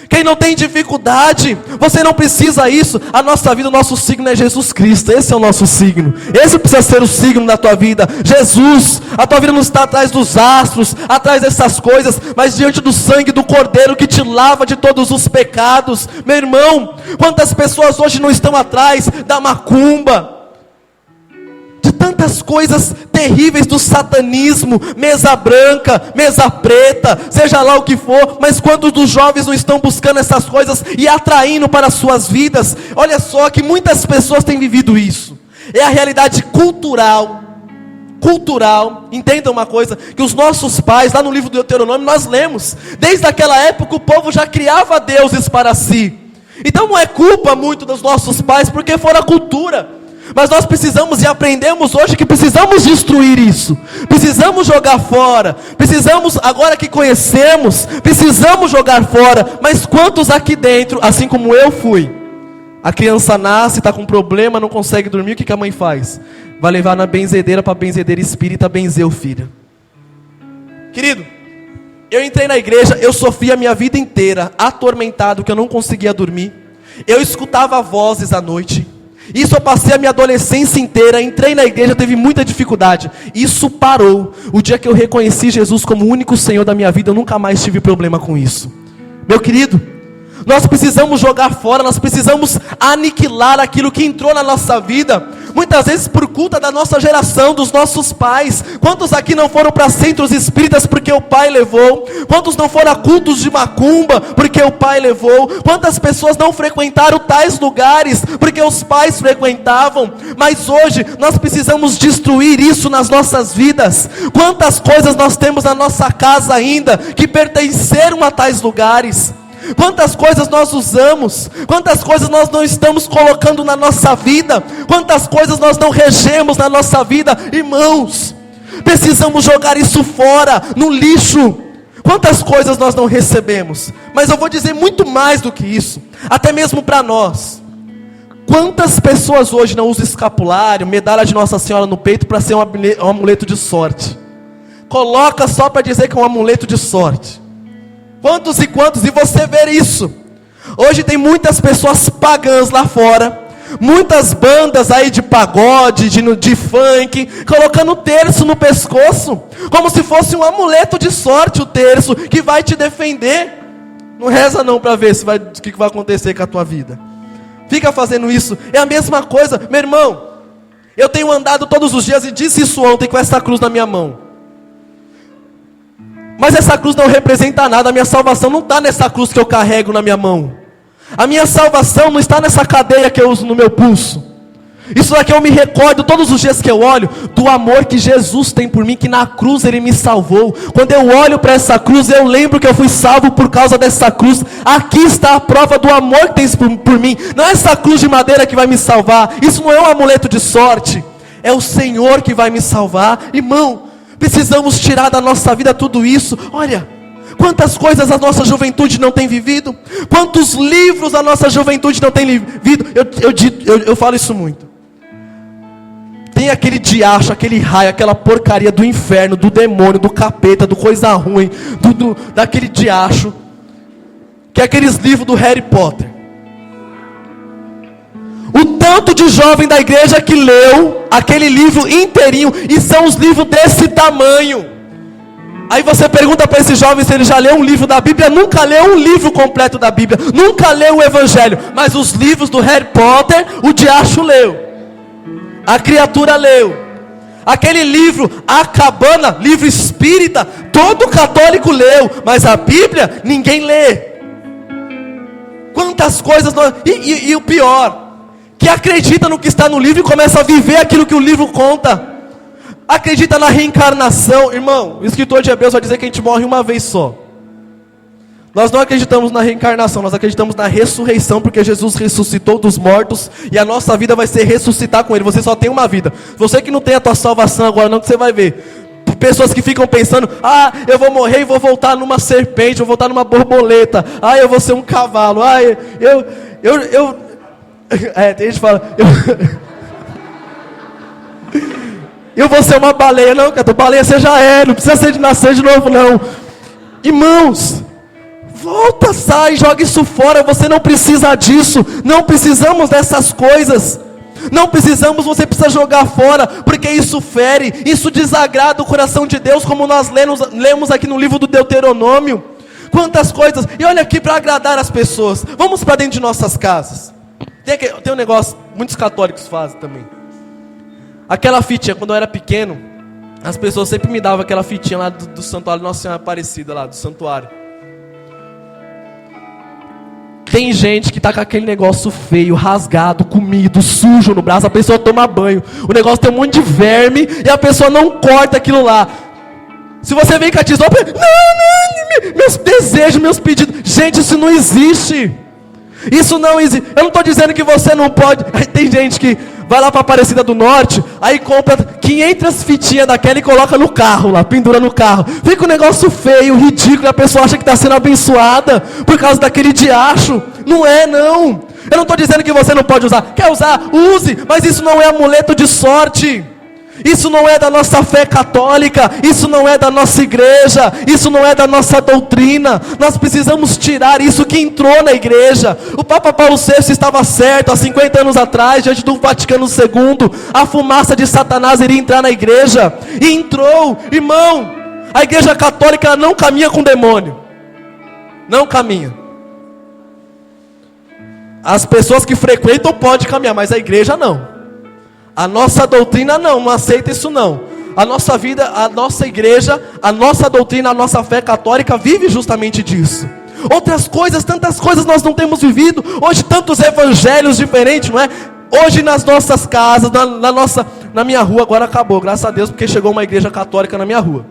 Quem não tem dificuldade? Você não precisa isso. A nossa vida, o nosso signo é Jesus Cristo. Esse é o nosso signo. Esse precisa ser o signo da tua vida. Jesus. A tua vida não está atrás dos astros, atrás dessas coisas, mas diante do sangue do Cordeiro que te lava de todos os pecados. Meu irmão, quantas pessoas hoje não estão atrás da macumba, de tantas coisas terríveis do satanismo, mesa branca, mesa preta, seja lá o que for. Mas quantos dos jovens não estão buscando essas coisas e atraindo para as suas vidas? Olha só que muitas pessoas têm vivido isso. É a realidade cultural. Entenda uma coisa, que os nossos pais, lá no livro do Deuteronômio, nós lemos, desde aquela época o povo já criava deuses para si. Então não é culpa muito dos nossos pais, porque foi a cultura. Mas nós precisamos e aprendemos hoje que precisamos destruir isso. Precisamos jogar fora. Precisamos, agora que conhecemos, precisamos jogar fora. Mas quantos aqui dentro, assim como eu fui, a criança nasce, está com problema, não consegue dormir, o que a mãe faz? Vai levar na benzedeira, para a benzedeira espírita benzer o filho. Querido, eu entrei na igreja, eu sofri a minha vida inteira, atormentado, que eu não conseguia dormir. Eu escutava vozes à noite. Isso eu passei a minha adolescência inteira. Entrei na igreja, teve muita dificuldade. Isso parou o dia que eu reconheci Jesus como o único Senhor da minha vida. Eu nunca mais tive problema com isso. Meu querido, nós precisamos jogar fora, nós precisamos aniquilar aquilo que entrou na nossa vida. muitas vezes por culpa da nossa geração, dos nossos pais. Quantos aqui não foram para centros espíritas porque o pai levou? Quantos não foram a cultos de macumba porque o pai levou? Quantas pessoas não frequentaram tais lugares porque os pais frequentavam? Mas hoje nós precisamos destruir isso nas nossas vidas. Quantas coisas nós temos na nossa casa ainda que pertenceram a tais lugares? Quantas coisas nós usamos, quantas coisas nós não estamos colocando na nossa vida, quantas coisas nós não regemos na nossa vida, irmãos, precisamos jogar isso fora, no lixo. Quantas coisas nós não recebemos, mas eu vou dizer muito mais do que isso, até mesmo para nós. Quantas pessoas hoje não usam escapulário, medalha de Nossa Senhora no peito para ser um amuleto de sorte? Coloca só para dizer que é um amuleto de sorte. Quantos e quantos, e você vê isso. Hoje tem muitas pessoas pagãs lá fora, muitas bandas aí de pagode, de funk, colocando terço no pescoço, como se fosse um amuleto de sorte o terço, que vai te defender. Não reza não para ver o que vai acontecer com a tua vida. Fica fazendo isso, é a mesma coisa. Meu irmão, eu tenho andado todos os dias, e disse isso ontem, com essa cruz na minha mão. Mas essa cruz não representa nada, a minha salvação não está nessa cruz que eu carrego na minha mão. A minha salvação não está nessa cadeia que eu uso no meu pulso. Isso daqui eu me recordo todos os dias que eu olho, do amor que Jesus tem por mim, que na cruz Ele me salvou. Quando eu olho para essa cruz, eu lembro que eu fui salvo por causa dessa cruz. Aqui está a prova do amor que tens por mim. Não é essa cruz de madeira que vai me salvar, isso não é um amuleto de sorte, é o Senhor que vai me salvar. Irmão, precisamos tirar da nossa vida tudo isso. Olha, quantas coisas a nossa juventude não tem vivido, quantos livros a nossa juventude não tem vivido. Eu falo isso muito. Tem aquele diacho, aquele raio, aquela porcaria do inferno, do demônio, do capeta, do coisa ruim, daquele diacho, que é aqueles livros do Harry Potter. O tanto de jovem da igreja que leu aquele livro inteirinho, e são os livros desse tamanho. Aí você pergunta para esse jovem se ele já leu um livro da Bíblia. Nunca leu um livro completo da Bíblia, nunca leu o Evangelho, mas os livros do Harry Potter, o diacho leu, a criatura leu. Aquele livro, a cabana, livro espírita, todo católico leu, mas a Bíblia ninguém lê. Quantas coisas nós... E o pior, que acredita no que está no livro e começa a viver aquilo que o livro conta. Acredita na reencarnação. Irmão, o escritor de Hebreus vai dizer que a gente morre uma vez só. Nós não acreditamos na reencarnação, nós acreditamos na ressurreição, porque Jesus ressuscitou dos mortos, e a nossa vida vai ser ressuscitar com Ele. Você só tem uma vida. Você que não tem a tua salvação agora não, que você vai ver pessoas que ficam pensando: eu vou morrer e vou voltar numa serpente, vou voltar numa borboleta, eu vou ser um cavalo, tem gente que fala, eu vou ser uma baleia. Não, cara, baleia você já é, não precisa ser de nascer de novo não. Irmãos, volta, sai, joga isso fora. Você não precisa disso, não precisamos dessas coisas, não precisamos, você precisa jogar fora, porque isso fere, isso desagrada o coração de Deus, como nós lemos aqui no livro do Deuteronômio. Quantas coisas, e olha aqui, para agradar as pessoas, vamos para dentro de nossas casas. Tem um negócio, muitos católicos fazem também. Aquela fitinha, quando eu era pequeno, as pessoas sempre me davam aquela fitinha lá do santuário Nossa Senhora Aparecida, lá do santuário. Tem gente que tá com aquele negócio feio, rasgado, comido, sujo no braço, a pessoa toma banho, o negócio tem um monte de verme, e a pessoa não corta aquilo lá. Se você vem com a tesoura, não, meus desejos, meus pedidos, gente, isso não existe. Isso não existe. Eu não estou dizendo que você não pode. Tem gente que vai lá para Aparecida do Norte, aí compra 500 fitinhas daquela e coloca no carro lá, pendura no carro. Fica um negócio feio, ridículo, a pessoa acha que está sendo abençoada por causa daquele diacho. Não é, não. Eu não estou dizendo que você não pode usar. Quer usar? Use, mas isso não é amuleto de sorte. Isso não é da nossa fé católica, isso não é da nossa igreja, isso não é da nossa doutrina. Nós precisamos tirar isso que entrou na igreja. O Papa Paulo VI estava certo há 50 anos atrás, diante do Vaticano II, a fumaça de Satanás iria entrar na igreja, e entrou. Irmão, a igreja católica não caminha com demônio, não caminha. As pessoas que frequentam podem caminhar, mas a igreja não. A nossa doutrina não aceita isso não. A nossa vida, a nossa igreja, a nossa doutrina, a nossa fé católica vive justamente disso. Outras coisas, tantas coisas nós não temos vivido. Hoje tantos evangelhos diferentes, não é? Hoje nas nossas casas, na minha rua, agora acabou, graças a Deus, porque chegou uma igreja católica na minha rua.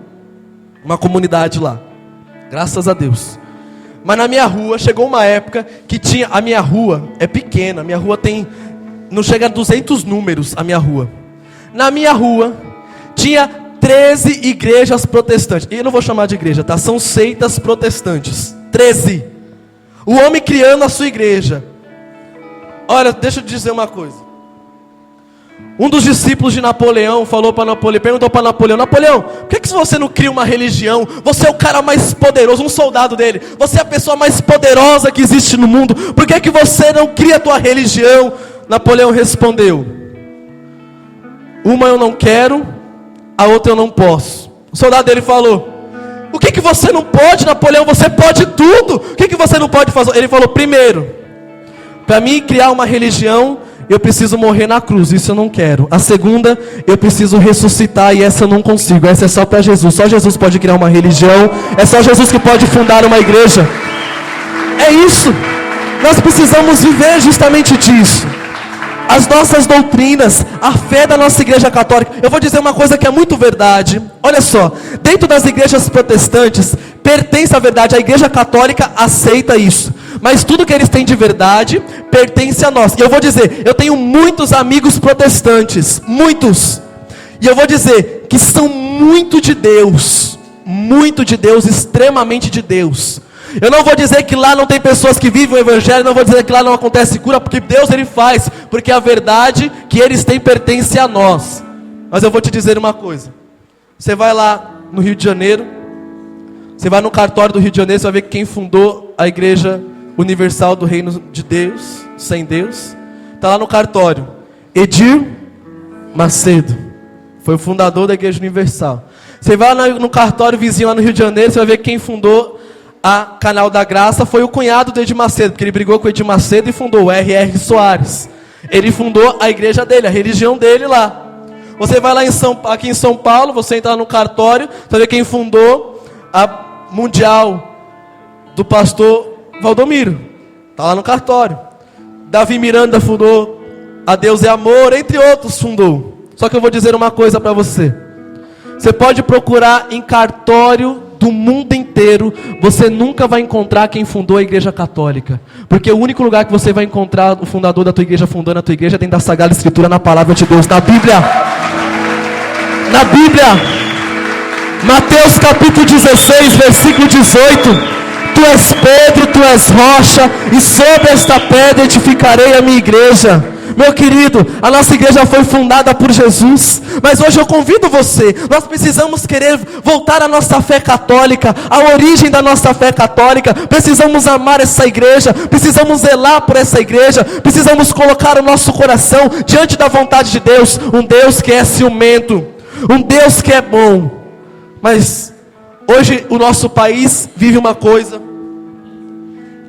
Uma comunidade lá. Graças a Deus. Mas na minha rua, chegou uma época que tinha... A minha rua é pequena, a minha rua tem... Não chega a 200 números, a minha rua. Na minha rua, tinha 13 igrejas protestantes. E eu não vou chamar de igreja, tá? São seitas protestantes. 13. O homem criando a sua igreja. Olha, deixa eu te dizer uma coisa. Um dos discípulos de Napoleão falou para Napoleão, perguntou para Napoleão: Napoleão, por que você não cria uma religião? Você é o cara mais poderoso, um soldado dele. Você é a pessoa mais poderosa que existe no mundo. Por que você não cria a tua religião? Napoleão respondeu: uma eu não quero, a outra eu não posso. O soldado dele falou: o que você não pode, Napoleão? Você pode tudo. O que você não pode fazer? Ele falou: primeiro, para mim criar uma religião, eu preciso morrer na cruz, isso eu não quero. A segunda, eu preciso ressuscitar, e essa eu não consigo. Essa é só para Jesus. Só Jesus pode criar uma religião. É só Jesus que pode fundar uma igreja. É isso. Nós precisamos viver justamente disso. As nossas doutrinas, a fé da nossa igreja católica. Eu vou dizer uma coisa que é muito verdade. Olha só, dentro das igrejas protestantes, pertence à verdade. A igreja católica aceita isso. Mas tudo que eles têm de verdade, pertence a nós. E eu vou dizer, eu tenho muitos amigos protestantes. Muitos. E eu vou dizer, que são muito de Deus. Muito de Deus, extremamente de Deus. Eu não vou dizer que lá não tem pessoas que vivem o evangelho, não vou dizer que lá não acontece cura, porque Deus ele faz, porque a verdade que eles têm pertence a nós. Mas eu vou te dizer uma coisa. Você vai lá no Rio de Janeiro, você vai no cartório do Rio de Janeiro, você vai ver que quem fundou a Igreja Universal do Reino de Deus, sem Deus, está lá no cartório. Edir Macedo foi o fundador da Igreja Universal. Você vai lá no cartório vizinho lá no Rio de Janeiro, você vai ver que quem fundou a Canal da Graça foi o cunhado do Edir Macedo, porque ele brigou com o Edir Macedo e fundou o R.R. Soares. Ele fundou a igreja dele, a religião dele lá. Você vai lá aqui em São Paulo, você entra no cartório, você vai ver quem fundou a Mundial do pastor Valdomiro. Está lá no cartório. Davi Miranda fundou a Deus é Amor, entre outros fundou. Só que eu vou dizer uma coisa para você. Você pode procurar em cartório do mundo inteiro, você nunca vai encontrar quem fundou a igreja católica, porque o único lugar que você vai encontrar o fundador da tua igreja fundando a tua igreja é dentro da Sagrada Escritura, na palavra de Deus, na Bíblia. Na Bíblia, Mateus capítulo 16, versículo 18: Tu és Pedro, tu és rocha, e sobre esta pedra edificarei a minha igreja. Meu querido, a nossa igreja foi fundada por Jesus, mas hoje eu convido você, nós precisamos querer voltar à nossa fé católica, à origem da nossa fé católica. Precisamos amar essa igreja, precisamos zelar por essa igreja, precisamos colocar o nosso coração diante da vontade de Deus, um Deus que é ciumento, um Deus que é bom. Mas hoje o nosso país vive uma coisa,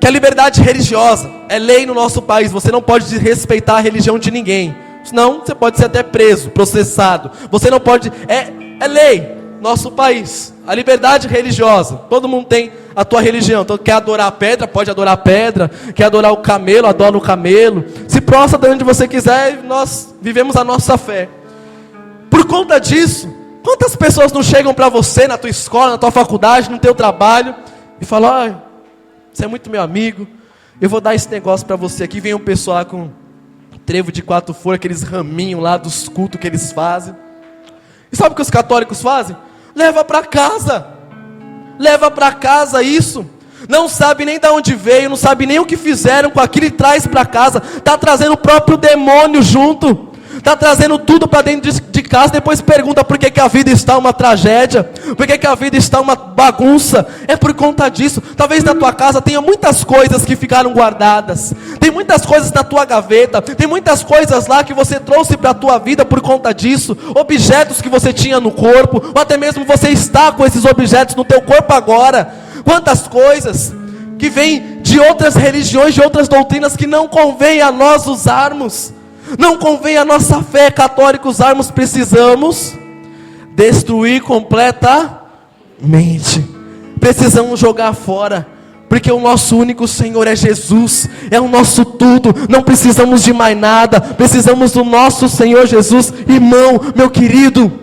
que a liberdade religiosa é lei no nosso país. Você não pode desrespeitar a religião de ninguém, senão você pode ser até preso, processado. Você não pode, é lei, nosso país, a liberdade religiosa. Todo mundo tem a tua religião. Então quer adorar a pedra, pode adorar a pedra. Quer adorar o camelo, adora o camelo. Se prostra de onde você quiser, nós vivemos a nossa fé. Por conta disso, quantas pessoas não chegam para você na tua escola, na tua faculdade, no teu trabalho, e falam: olha, você é muito meu amigo, eu vou dar esse negócio para você aqui. Vem um pessoal lá com trevo de 4 folhas, aqueles raminhos lá dos cultos que eles fazem. E sabe o que os católicos fazem? Leva para casa. Leva para casa isso. Não sabe nem de onde veio, não sabe nem o que fizeram com aquilo e traz para casa. Está trazendo o próprio demônio junto. Está trazendo tudo para dentro de casa. Depois pergunta por que a vida está uma tragédia, por que a vida está uma bagunça. É por conta disso. Talvez na tua casa tenha muitas coisas que ficaram guardadas, tem muitas coisas na tua gaveta, tem muitas coisas lá que você trouxe para a tua vida por conta disso. Objetos que você tinha no corpo, ou até mesmo você está com esses objetos no teu corpo agora. Quantas coisas que vêm de outras religiões, de outras doutrinas, que não convém a nós usarmos. Não convém a nossa fé católica usarmos, precisamos destruir completamente. Precisamos jogar fora, porque o nosso único Senhor é Jesus, é o nosso tudo, não precisamos de mais nada, precisamos do nosso Senhor Jesus. Irmão, meu querido,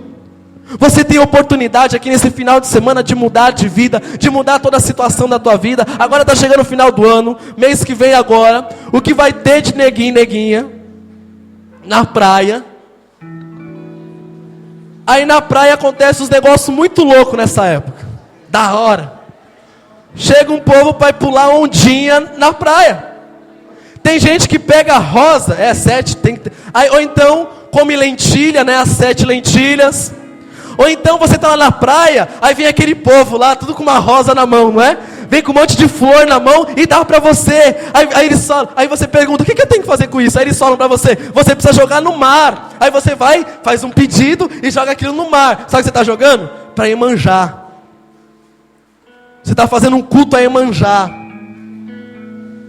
você tem oportunidade aqui nesse final de semana de mudar de vida, de mudar toda a situação da tua vida. Agora está chegando o final do ano, mês que vem agora, o que vai ter de neguinho e neguinha na praia. Aí na praia acontece uns negócios muito loucos nessa época, da hora. Chega um povo para pular ondinha na praia. Tem gente que pega rosa, 7, tem que ter. Aí, ou então come lentilha, né, as 7 lentilhas. Ou então você está lá na praia, aí vem aquele povo lá, tudo com uma rosa na mão, não é? Vem com um monte de flor na mão e dá para você. Aí eles falam, aí você pergunta, o que eu tenho que fazer com isso? Aí eles falam para você, você precisa jogar no mar. Aí você vai, faz um pedido e joga aquilo no mar. Sabe o que você está jogando? Para Iemanjá. Você está fazendo um culto a Iemanjá,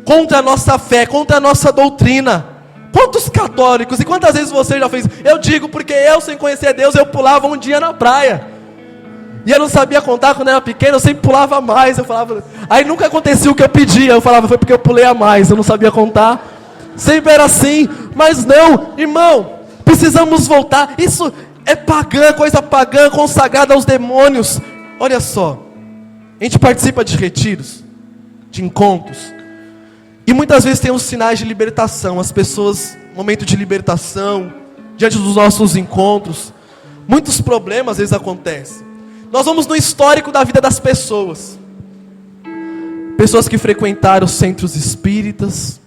contra a nossa fé, contra a nossa doutrina. Quantos católicos, e quantas vezes você já fez? Eu digo porque eu, sem conhecer Deus, eu pulava um dia na praia, e eu não sabia contar quando eu era pequeno, eu sempre pulava mais. Eu falava, aí nunca acontecia o que eu pedia, eu falava, foi porque eu pulei a mais, eu não sabia contar. Sempre era assim. Mas não, irmão, precisamos voltar. Isso é pagã, coisa pagã, consagrada aos demônios. Olha só, a gente participa de retiros, de encontros, e muitas vezes tem os sinais de libertação. As pessoas, momento de libertação, diante dos nossos encontros, muitos problemas às vezes acontecem. Nós vamos no histórico da vida das pessoas. Pessoas que frequentaram centros espíritas,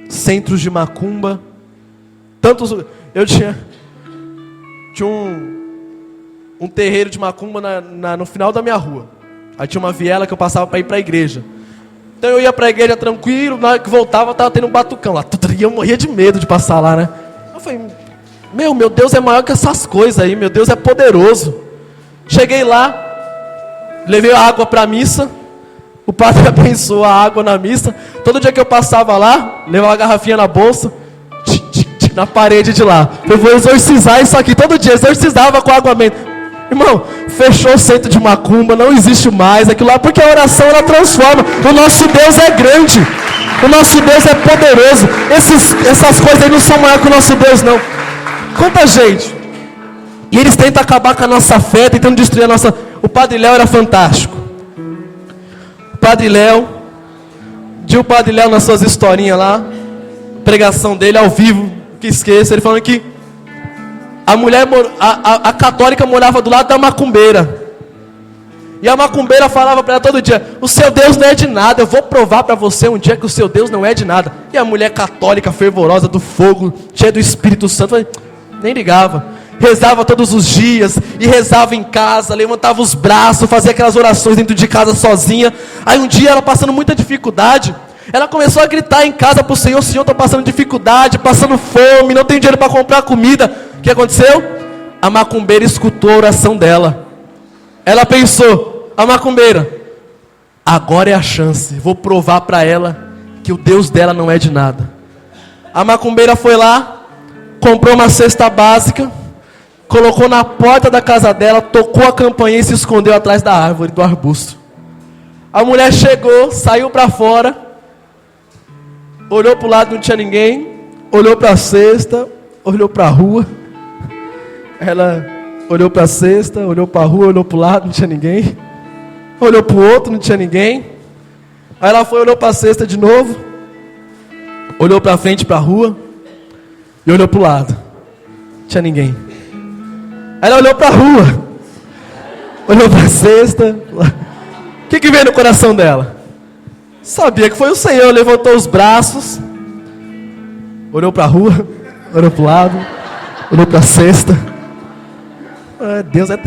centros de macumba. Tantos, eu tinha um terreiro de macumba no final da minha rua. Aí tinha uma viela que eu passava para ir para a igreja. Então eu ia para a igreja tranquilo, na hora que voltava estava tendo um batucão lá. E eu morria de medo de passar lá, né? Eu falei, meu Deus é maior que essas coisas aí, meu Deus é poderoso. Cheguei lá, levei a água para a missa, o padre abençoou a água na missa. Todo dia que eu passava lá, levava a garrafinha na bolsa, na parede de lá. Eu vou exorcizar isso aqui, todo dia, exorcizava com água benta. Irmão, fechou o centro de macumba, não existe mais aquilo lá, porque a oração ela transforma. O nosso Deus é grande, o nosso Deus é poderoso. Essas coisas aí não são maiores que o nosso Deus, não. Quanta gente, e eles tentam acabar com a nossa fé, tentando destruir a nossa. O Padre Léo era fantástico. O Padre Léo, o Padre Léo nas suas historinhas lá, pregação dele ao vivo, que esqueça, ele falando que a mulher, a católica morava do lado da macumbeira. E a macumbeira falava para ela todo dia, o seu Deus não é de nada, eu vou provar para você um dia que o seu Deus não é de nada. E a mulher católica, fervorosa do fogo, cheia do Espírito Santo, nem ligava. Rezava todos os dias, e rezava em casa, levantava os braços, fazia aquelas orações dentro de casa sozinha. Aí um dia ela passando muita dificuldade, ela começou a gritar em casa para o Senhor, estou passando dificuldade, passando fome, não tenho dinheiro para comprar comida. O que aconteceu? A macumbeira escutou a oração dela. Ela pensou, a macumbeira, agora é a chance, vou provar para ela que o Deus dela não é de nada. A macumbeira foi lá, comprou uma cesta básica, colocou na porta da casa dela, tocou a campainha e se escondeu atrás da árvore, do arbusto. A mulher chegou, saiu para fora, olhou para o lado, não tinha ninguém, olhou para a cesta, olhou para a rua. Ela olhou para a cesta, olhou para a rua, olhou para o lado, não tinha ninguém. Olhou para o outro, não tinha ninguém. Aí ela foi, olhou para a cesta de novo, olhou para frente, para a rua, e olhou para o lado. Não tinha ninguém. Aí ela olhou para a rua, olhou para a cesta. O que veio no coração dela? Sabia que foi o Senhor, levantou os braços, olhou para a rua, olhou para o lado, olhou para a cesta. Deus é...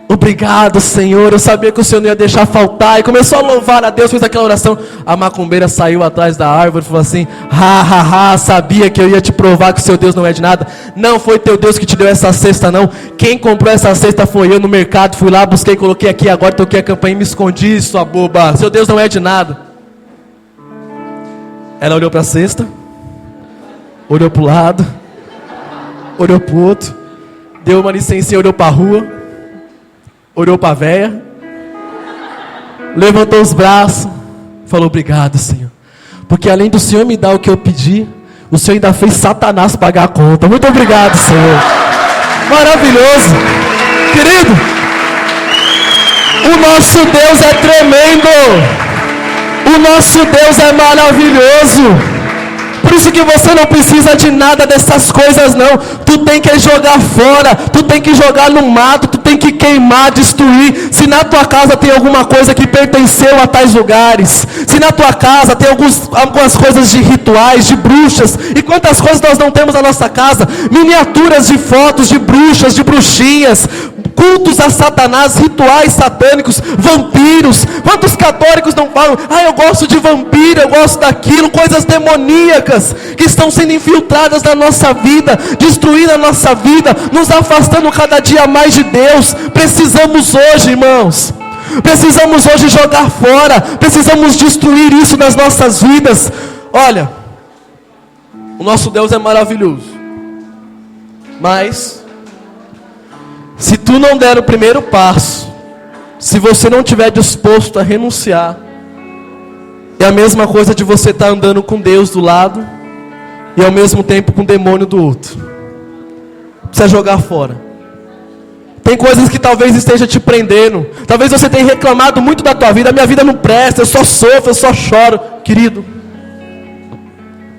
Obrigado, Senhor, eu sabia que o Senhor não ia deixar faltar. E começou a louvar a Deus, fez aquela oração. A macumbeira saiu atrás da árvore e falou assim, sabia que eu ia te provar que o seu Deus não é de nada. Não foi teu Deus que te deu essa cesta, não. Quem comprou essa cesta foi eu no mercado. Fui lá, busquei, coloquei aqui, agora toquei a campainha e me escondi, sua boba. Seu Deus não é de nada. Ela olhou para a cesta, olhou para o lado, olhou para o outro, deu uma licença, olhou para a rua, olhou para a véia, levantou os braços, falou: obrigado, Senhor, porque além do Senhor me dar o que eu pedi, o Senhor ainda fez Satanás pagar a conta. Muito obrigado, Senhor. Maravilhoso. Querido, o nosso Deus é tremendo. O nosso Deus é maravilhoso. Por isso que você não precisa de nada dessas coisas não. Tu tem que jogar fora, tu tem que jogar no mato, tu tem que queimar, destruir. Se na tua casa tem alguma coisa que pertenceu a tais lugares, se na tua casa tem algumas coisas de rituais, de bruxas, e quantas coisas nós não temos na nossa casa, miniaturas de fotos de bruxas, de bruxinhas, cultos a Satanás, rituais satânicos, vampiros. Quantos católicos não falam: ah, eu gosto de vampiro, eu gosto daquilo, coisas demoníacas que estão sendo infiltradas na nossa vida, destruindo a nossa vida, nos afastando cada dia mais de Deus. Precisamos hoje, irmãos, precisamos hoje jogar fora, precisamos destruir isso nas nossas vidas. Olha, o nosso Deus é maravilhoso, mas se tu não der o primeiro passo, se você não estiver disposto a renunciar, é a mesma coisa de você estar andando com Deus do lado e ao mesmo tempo com o demônio do outro. Precisa jogar fora. Tem coisas que talvez esteja te prendendo. Talvez você tenha reclamado muito da tua vida: a minha vida não presta, eu só sofro, eu só choro. Querido,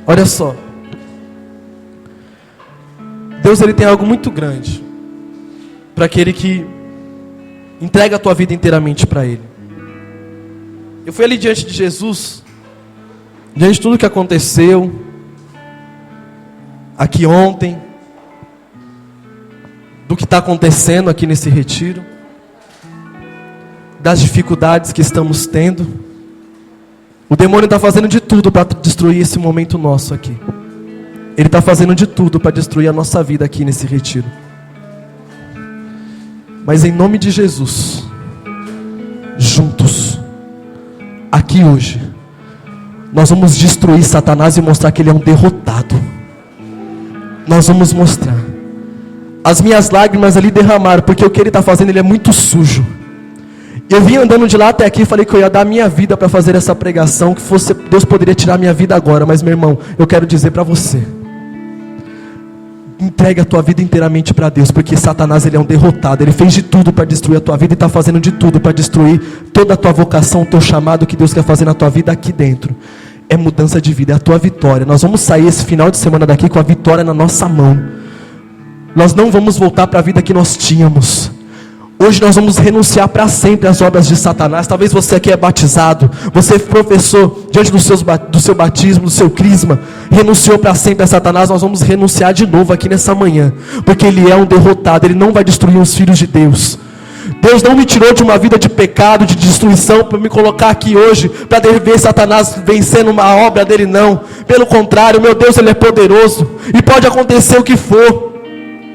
olha só, Deus, ele tem algo muito grande para aquele que entrega a tua vida inteiramente para Ele. Eu fui ali diante de Jesus, diante de tudo que aconteceu aqui ontem, do que está acontecendo aqui nesse retiro, das dificuldades que estamos tendo. O demônio está fazendo de tudo para destruir esse momento nosso aqui. Ele está fazendo de tudo para destruir a nossa vida aqui nesse retiro. Mas em nome de Jesus, juntos, aqui hoje, nós vamos destruir Satanás e mostrar que ele é um derrotado. Nós vamos mostrar. As minhas lágrimas ali derramaram, porque o que ele está fazendo, ele é muito sujo. Eu vim andando de lá até aqui e falei que eu ia dar a minha vida para fazer essa pregação, que fosse, Deus poderia tirar a minha vida agora. Mas meu irmão, eu quero dizer para você: entregue a tua vida inteiramente para Deus, porque Satanás, ele é um derrotado. Ele fez de tudo para destruir a tua vida e está fazendo de tudo para destruir toda a tua vocação, o teu chamado que Deus quer fazer na tua vida aqui dentro. É mudança de vida, é a tua vitória. Nós vamos sair esse final de semana daqui com a vitória na nossa mão. Nós não vamos voltar para a vida que nós tínhamos. Hoje nós vamos renunciar para sempre às obras de Satanás. Talvez você aqui é batizado, você professou diante do seu batismo, do seu crisma, renunciou para sempre a Satanás. Nós vamos renunciar de novo aqui nessa manhã, porque ele é um derrotado, ele não vai destruir os filhos de Deus. Deus não me tirou de uma vida de pecado, de destruição, para me colocar aqui hoje, para ver Satanás vencendo uma obra dele, não. Pelo contrário, meu Deus, ele é poderoso, e pode acontecer o que for.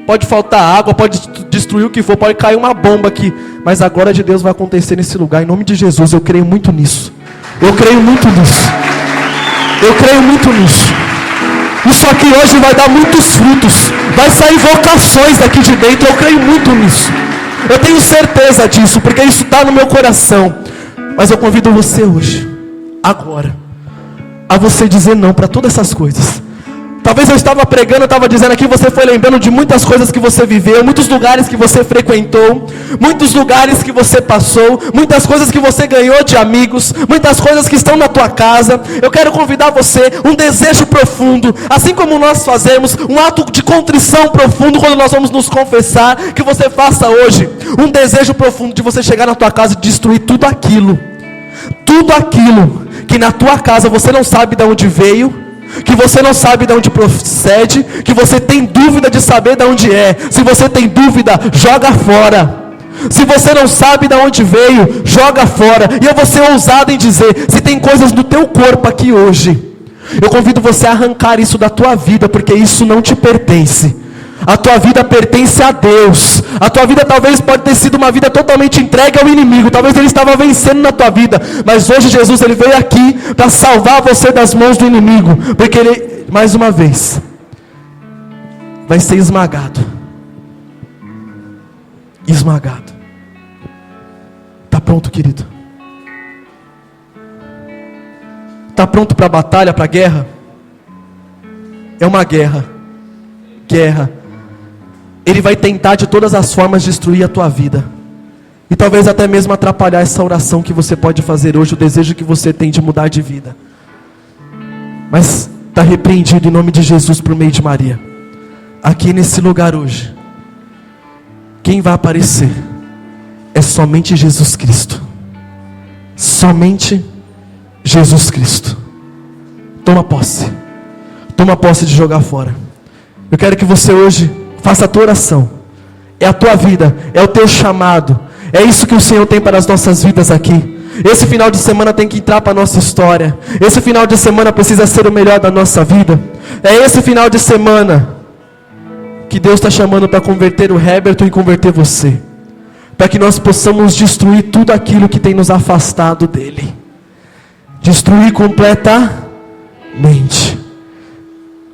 Pode faltar água, pode destruir o que for, pode cair uma bomba aqui, mas a glória de Deus vai acontecer nesse lugar, em nome de Jesus. Eu creio muito nisso. Eu creio muito nisso. Eu creio muito nisso. Isso aqui hoje vai dar muitos frutos. Vai sair vocações daqui de dentro. Eu creio muito nisso. Eu tenho certeza disso, porque isso está no meu coração. Mas eu convido você hoje, agora, a você dizer não para todas essas coisas. Talvez eu estava pregando, eu estava dizendo aqui, você foi lembrando de muitas coisas que você viveu, muitos lugares que você frequentou, muitos lugares que você passou, muitas coisas que você ganhou de amigos, muitas coisas que estão na tua casa. Eu quero convidar você, um desejo profundo, assim como nós fazemos, um ato de contrição profundo quando nós vamos nos confessar, que você faça hoje, um desejo profundo de você chegar na tua casa e destruir tudo aquilo que na tua casa você não sabe de onde veio, que você não sabe de onde procede, que você tem dúvida de saber de onde é. Se você tem dúvida, joga fora. Se você não sabe de onde veio, joga fora. E eu vou ser ousado em dizer, se tem coisas no teu corpo aqui hoje, eu convido você a arrancar isso da tua vida, porque isso não te pertence. A tua vida pertence a Deus. A tua vida talvez pode ter sido uma vida totalmente entregue ao inimigo. Talvez ele estava vencendo na tua vida, mas hoje Jesus, ele veio aqui para salvar você das mãos do inimigo. Porque ele, mais uma vez, vai ser esmagado. Esmagado. Está pronto, querido? Está pronto para a batalha, para a guerra? É uma guerra. Guerra. Ele vai tentar de todas as formas destruir a tua vida. E talvez até mesmo atrapalhar essa oração que você pode fazer hoje, o desejo que você tem de mudar de vida. Mas está repreendido em nome de Jesus por meio de Maria. Aqui nesse lugar hoje, quem vai aparecer é somente Jesus Cristo. Somente Jesus Cristo. Toma posse. Toma posse de jogar fora. Eu quero que você hoje faça a tua oração. É a tua vida, é o teu chamado. É isso que o Senhor tem para as nossas vidas aqui. Esse final de semana tem que entrar para a nossa história. Esse final de semana precisa ser o melhor da nossa vida. É esse final de semana que Deus está chamando para converter o Heberton e converter você. Para que nós possamos destruir tudo aquilo que tem nos afastado dele. Destruir completamente.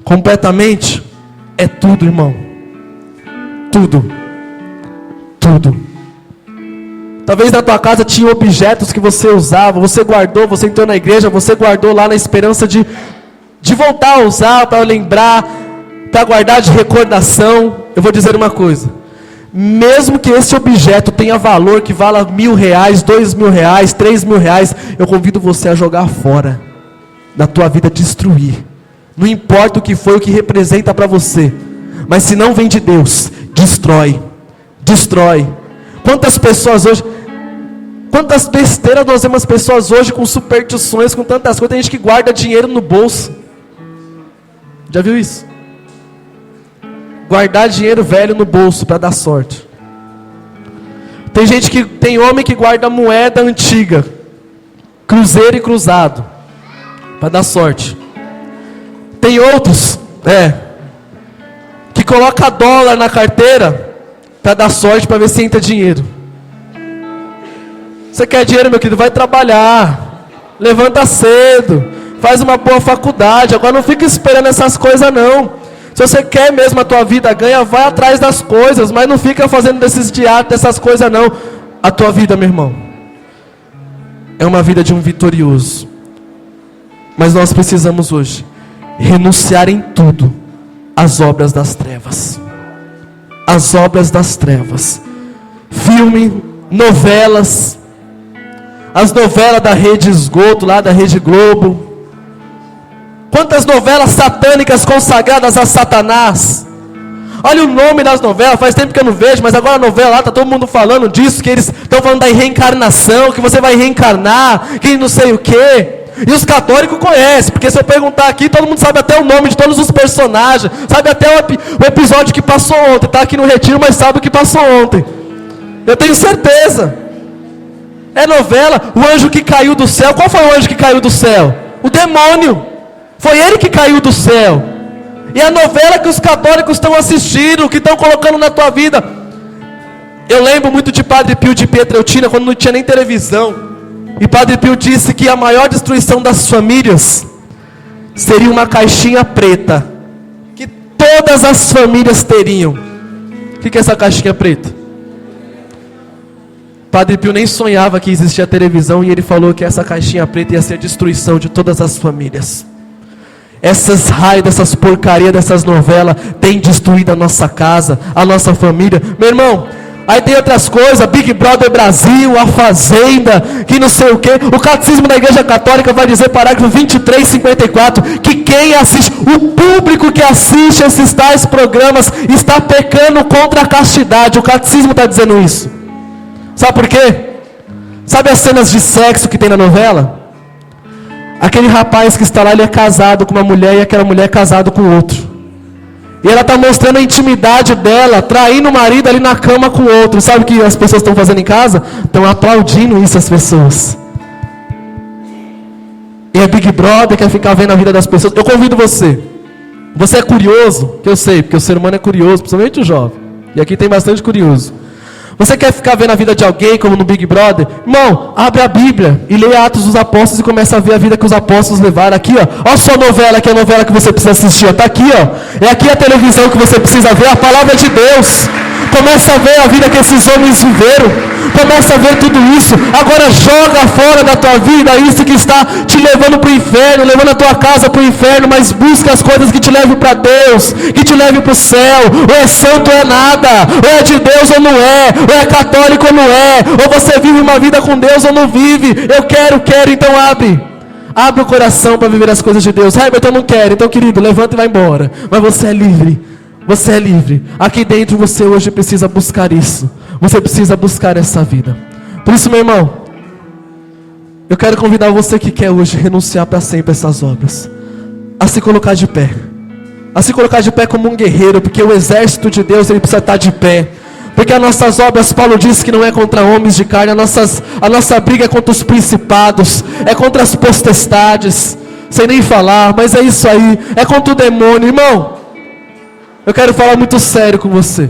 Completamente é tudo, irmão. Tudo. Tudo. Talvez na tua casa tinha objetos que você usava, você guardou, você entrou na igreja, você guardou lá na esperança de voltar a usar, para lembrar, para guardar de recordação. Eu vou dizer uma coisa: mesmo que esse objeto tenha valor, que vala R$1.000, R$2.000, R$3.000, eu convido você a jogar fora, da tua vida, destruir. Não importa o que foi, o que representa para você, mas se não vem de Deus, destrói. Destrói. Quantas pessoas hoje, quantas besteiras nós vemos pessoas hoje com superstições, com tantas coisas. Tem gente que guarda dinheiro no bolso. Já viu isso? Guardar dinheiro velho no bolso para dar sorte. Tem homem que guarda moeda antiga, cruzeiro e cruzado, para dar sorte. Tem outros, que coloca dólar na carteira para dar sorte, para ver se entra dinheiro. Você quer dinheiro, meu querido? Vai trabalhar, levanta cedo, faz uma boa faculdade. Agora não fica esperando essas coisas não. Se você quer mesmo a tua vida ganha, vai atrás das coisas, mas não fica fazendo dessas coisas não. A tua vida, meu irmão, é uma vida de um vitorioso. Mas nós precisamos hoje renunciar em tudo às obras das trevas. As obras das trevas. Filme, novelas, as novelas da Rede Esgoto, lá da Rede Globo. Quantas novelas satânicas consagradas a Satanás. Olha o nome das novelas, faz tempo que eu não vejo, mas agora a novela lá, está todo mundo falando disso, que eles estão falando da reencarnação, que você vai reencarnar, que não sei o quê. E os católicos conhecem, porque se eu perguntar aqui, todo mundo sabe até o nome de todos os personagens, sabe até o episódio que passou ontem, está aqui no retiro, mas sabe o que passou ontem. Eu tenho certeza. É novela. O anjo que caiu do céu, qual foi o anjo que caiu do céu? O demônio. Foi ele que caiu do céu. E a novela que os católicos estão assistindo, que estão colocando na tua vida. Eu lembro muito de Padre Pio de Pietrelcina, quando não tinha nem televisão. E Padre Pio disse que a maior destruição das famílias seria uma caixinha preta, que todas as famílias teriam. O que é essa caixinha preta? Padre Pio nem sonhava que existia televisão, e ele falou que essa caixinha preta ia ser a destruição de todas as famílias. Essas raios, dessas porcarias, dessas novelas têm destruído a nossa casa, a nossa família. Meu irmão, aí tem outras coisas, Big Brother Brasil, A Fazenda, que não sei o que. O Catecismo da Igreja Católica vai dizer, parágrafo 2354, que quem assiste, o público que assiste esses tais programas está pecando contra a castidade. O Catecismo está dizendo isso. Sabe por quê? Sabe as cenas de sexo que tem na novela? Aquele rapaz que está lá, ele é casado com uma mulher, e aquela mulher é casada com outro. E ela está mostrando a intimidade dela, traindo o marido ali na cama com o outro. Sabe o que as pessoas estão fazendo em casa? Estão aplaudindo isso, as pessoas. E é Big Brother, quer ficar vendo a vida das pessoas. Eu convido você. Você é curioso? Que eu sei, porque o ser humano é curioso, principalmente o jovem. E aqui tem bastante curioso. Você quer ficar vendo a vida de alguém, como no Big Brother? Irmão, abre a Bíblia e leia Atos dos Apóstolos e começa a ver a vida que os apóstolos levaram. Aqui, ó. Olha a sua novela, que é a novela que você precisa assistir. Está aqui, ó. É aqui a televisão que você precisa ver, a palavra de Deus. Começa a ver a vida que esses homens viveram. Começa a ver tudo isso. Agora joga fora da tua vida isso que está te levando para o inferno, levando a tua casa para o inferno, mas busca as coisas que te levem para Deus, que te levem para o céu. Ou é santo ou é nada, ou é de Deus ou não é, ou é católico ou não é, ou você vive uma vida com Deus ou não vive. Eu quero, então abre o coração para viver as coisas de Deus. Então eu não quero, então querido, levanta e vai embora. Mas você é livre. Você é livre. Aqui dentro você hoje precisa buscar isso. Você precisa buscar essa vida. Por isso, meu irmão, eu quero convidar você que quer hoje renunciar para sempre a essas obras, a se colocar de pé. A se colocar de pé como um guerreiro, porque o exército de Deus ele precisa estar de pé. Porque as nossas obras, Paulo diz que não é contra homens de carne, a nossa briga é contra os principados, é contra as potestades, sem nem falar, mas é isso aí, é contra o demônio, irmão. Eu quero falar muito sério com você.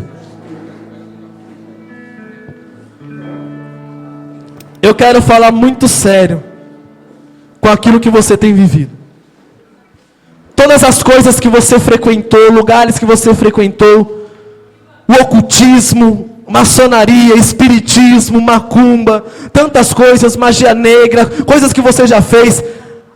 Eu quero falar muito sério com aquilo que você tem vivido. Todas as coisas que você frequentou, lugares que você frequentou, o ocultismo, maçonaria, espiritismo, macumba, tantas coisas, magia negra, coisas que você já fez.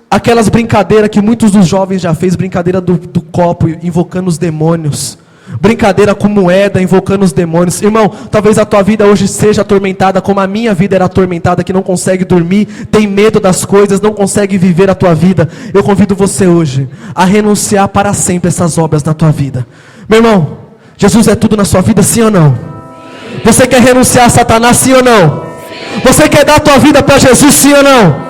Aquelas brincadeiras que muitos dos jovens já fez, brincadeira do copo, invocando os demônios. Brincadeira com moeda, invocando os demônios. Irmão, talvez a tua vida hoje seja atormentada, como a minha vida era atormentada, que não consegue dormir, tem medo das coisas, não consegue viver a tua vida. Eu convido você hoje a renunciar para sempre essas obras na tua vida. Meu irmão, Jesus é tudo na sua vida, sim ou não? Você quer renunciar a Satanás, sim ou não? Você quer dar a tua vida para Jesus, sim ou não?